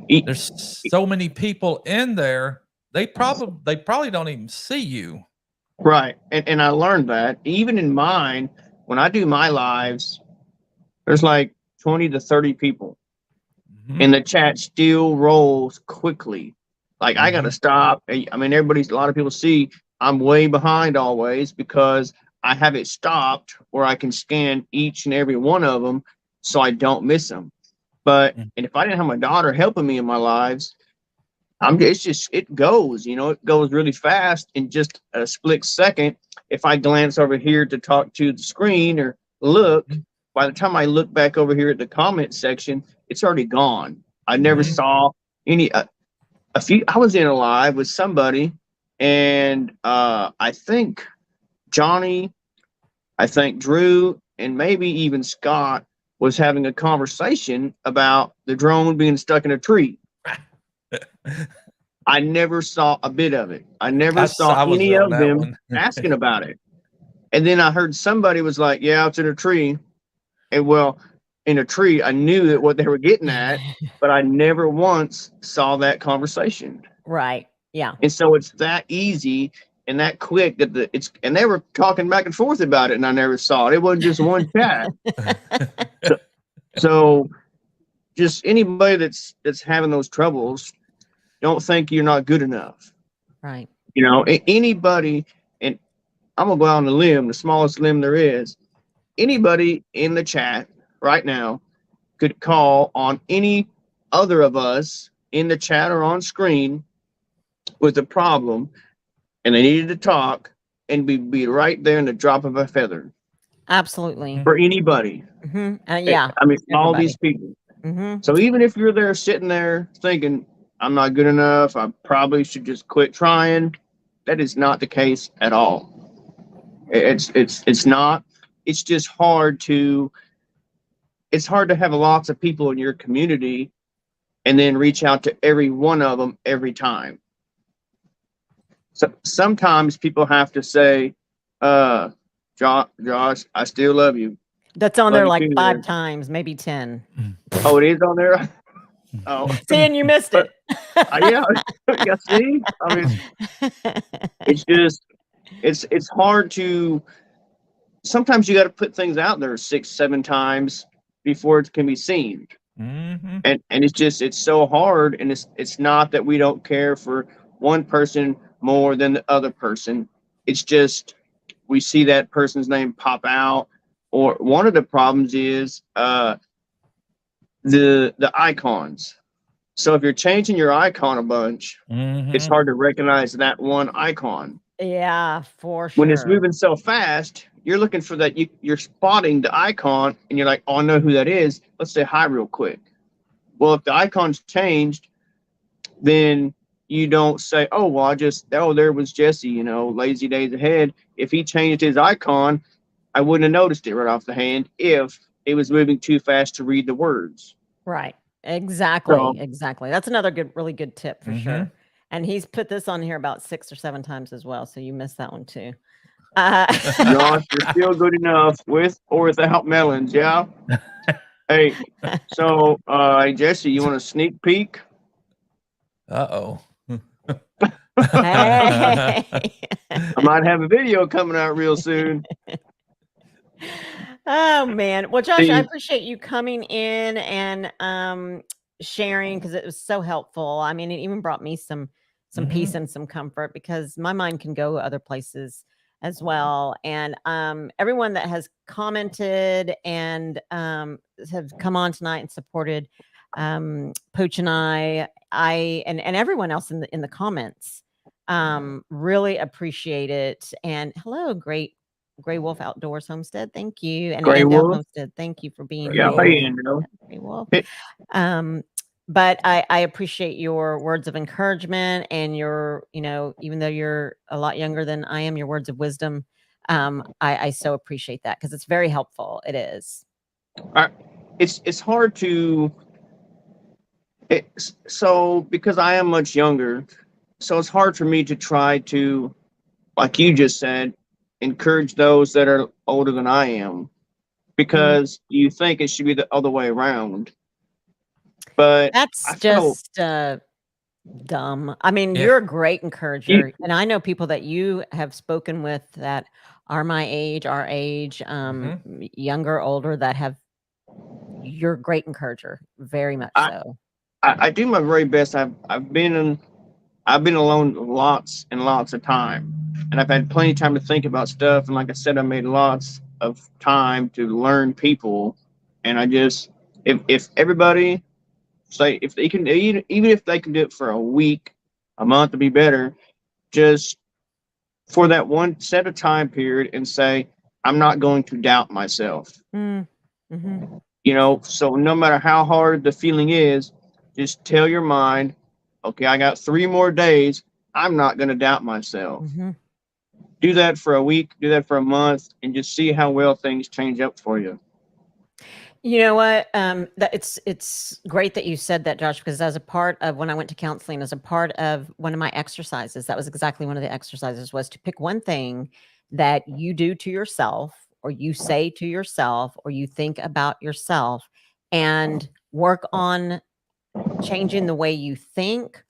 there's so many people in there. They probably don't even see you. right. And I learned that even in mine, when I do my lives, there's like 20 to 30 people, Mhm. and the chat still rolls quickly. Like I got to stop. I mean, a lot of people see I'm way behind always because I have it stopped where I can scan each and every one of them so I don't miss them. But, and if I didn't have my daughter helping me in my lives, it goes, it goes really fast in just a split second. If I glance over here to talk to the screen or look, by the time I look back over here at the comment section, it's already gone. I never saw any, I was in a live with somebody, and I think Johnny, I think Drew, and maybe even Scott was having a conversation about the drone being stuck in a tree. I never saw a bit of it. I never saw I was any on of that them one. asking about it. And then I heard somebody was like, yeah, it's in a tree. And well, in a tree, I knew that what they were getting at, but I never once saw that conversation. Right. Yeah. And so it's that easy and that quick that and they were talking back and forth about it, and I never saw it. It wasn't just one chat. So just anybody that's having those troubles, don't think you're not good enough. Right. Anybody, and I'm gonna go out on a limb, the smallest limb there is. Anybody in the chat right now could call on any other of us in the chat or on screen with a problem, and they needed to talk, and we'd be right there in the drop of a feather Absolutely. for anybody. Yeah. I mean, all Everybody. these people. Mm-hmm. So even if you're there sitting there thinking, I'm not good enough, I probably should just quit trying, that is not the case at all. It's not. It's just hard to have lots of people in your community and then reach out to every one of them every time. So sometimes people have to say, Josh, I still love you. That's on Love there you like too, 5 man. times, maybe 10. Oh, it is on there? Oh. See, and you missed it. Yeah. Yeah, see? I mean, it's just, it's hard to, sometimes you got to put things out there 6, 7 times before it can be seen. Mm-hmm. And it's so hard. And it's not that we don't care for one person more than the other person. It's just, we see that person's name pop out. Or one of the problems is the icons. So if you're changing your icon a bunch, it's Mhm. hard to recognize that one icon. Yeah, for When it's sure. moving so fast, you're looking for that. You're spotting the icon, and you're like, "Oh, I know who that is. Let's say hi real quick." Well, if the icon's changed, then you don't say, "Oh, well, there was Jesse, lazy days ahead." If he changed his icon, I wouldn't have noticed it right off the hand if it was moving too fast to read the words. Right. Exactly. So, Exactly. That's another really good tip for Mhm. sure. And he's put this on here about 6 or 7 times as well. So you missed that one too. Josh, you're still good enough with or without melons, yeah? Hey, so, hey, Jesse, you want a sneak peek? Uh-oh. Hey. I might have a video coming out real soon. Oh man. Well, Josh, I See, appreciate you coming in and sharing because it was so helpful. I mean, it even brought me some peace and some comfort because my mind can go other places as well. And everyone that has commented and have come on tonight and supported Pooch and I and everyone else in the comments really appreciate it. And hello, Gray Wolf Outdoors Homestead, thank you. And Gray Andale Wolf. Homestead, thank you for being Gray Yeah, Wolf. hey, here. Andrew. Gray Wolf. Hey. But I appreciate your words of encouragement and your, even though you're a lot younger than I am, your words of wisdom. I so appreciate that because it's very helpful. It is. It's hard to so because I am much younger, so it's hard for me to try to, like you just said, encourage those that are older than I am because you think it should be the other way around. But That's I felt just dumb. I mean, Yeah. you're a great encourager, and I know people that you have spoken with that are my age, our age, younger, older, that have. You're a great encourager, very much so. I do my very best. I've been alone lots and lots of time, and I've had plenty of time to think about stuff. And like I said, I made lots of time to learn people. And I just, if everybody say if they can, even if they can do it for a week, a month to be better, just for that one set of time period, and say, I'm not going to doubt myself. Mm-hmm. So no matter how hard the feeling is, just tell your mind, okay, I got 3 more days. I'm not going to doubt myself. Mm-hmm. Do that for a week, do that for a month, and just see how well things change up for you. You know what? That it's great that you said that, Josh, because as a part of when I went to counseling, as a part of one of my exercises, that was exactly one of the exercises was to pick one thing that you do to yourself or you say to yourself or you think about yourself and work on changing the way you think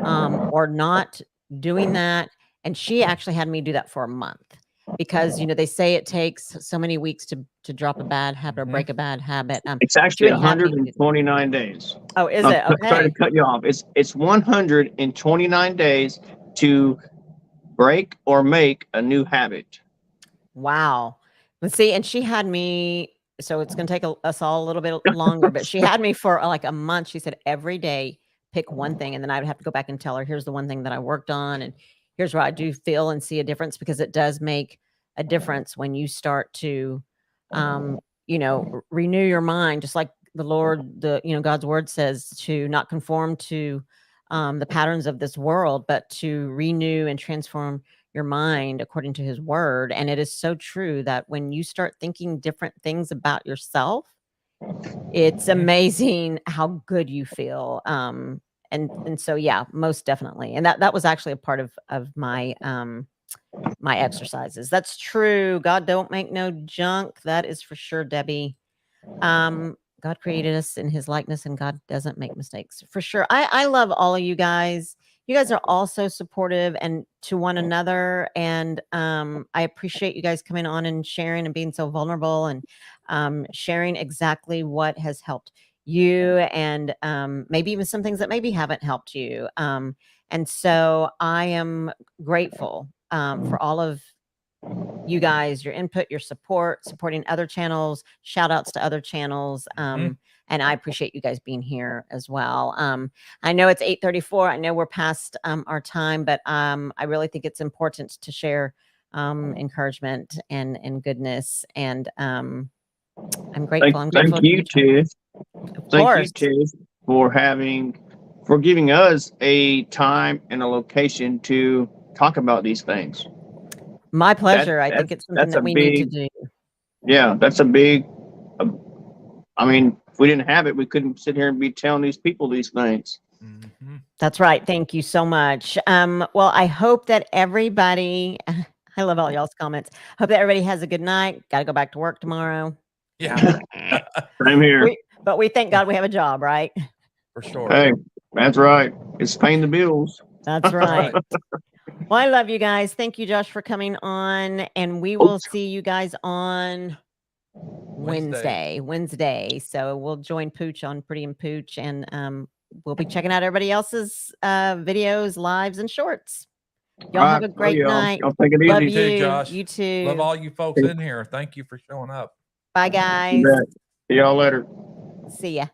or not doing that. And she actually had me do that for a month because they say it takes so many weeks to drop a bad habit or break a bad habit. It's She actually would have me do. 129 days. Oh, is it? Sorry to Okay. cut you off. It's 129 days to break or make a new habit. Wow. Let's see. And she had me, so it's going to take us all a little bit longer, but she had me for like a month. She said every day pick one thing. And then I would have to go back and tell her, here's the one thing that I worked on. And here's where I do feel and see a difference because it does make a difference when you start to, renew your mind, just like the Lord, God's word says to not conform to the patterns of this world, but to renew and transform your mind according to his word. And it is so true that when you start thinking different things about yourself, it's amazing how good you feel. And so yeah, most definitely. And that was actually a part of my my exercises. That's true. God don't make no junk. That is for sure, Debbie. God created us in his likeness and God doesn't make mistakes for sure. I love all of you guys. You guys are all so supportive and to one another. And I appreciate you guys coming on and sharing and being so vulnerable and sharing exactly what has helped you and maybe even some things that maybe haven't helped you. And so I am grateful for all of you guys, your input, your support, supporting other channels, shout outs to other channels. And and I appreciate you guys being here as well. I know it's 8:34. I know we're past our time, but I really think it's important to share encouragement and goodness. And I'm grateful. I'm grateful Thank you, Tish. Of Thank course. you, Tish, for giving us a time and a location to talk about these things. My pleasure. I think it's something that's that a we need to big, do. yeah, that's a big. I mean, if we didn't have it, we couldn't sit here and be telling these people these things. Mm-hmm. That's right. Thank you so much. Well, I hope that everybody, I love all y'all's comments. Hope that everybody has a good night. Got to go back to work tomorrow. Yeah, Same here. But we thank God we have a job, right? for sure. Hey, that's right. It's paying the bills. That's right. Well, I love you guys. Thank you, Josh, for coming on. And we will see you guys on Wednesday. So we'll join Pooch on Pretty and Pooch, and we'll be checking out everybody else's videos, lives, and shorts. Y'all have a great night. Y'all take it Love easy. You too, you. Josh. You too. Love all you folks in here. Thank you for showing up. Bye, guys. You bet. See y'all later. See ya.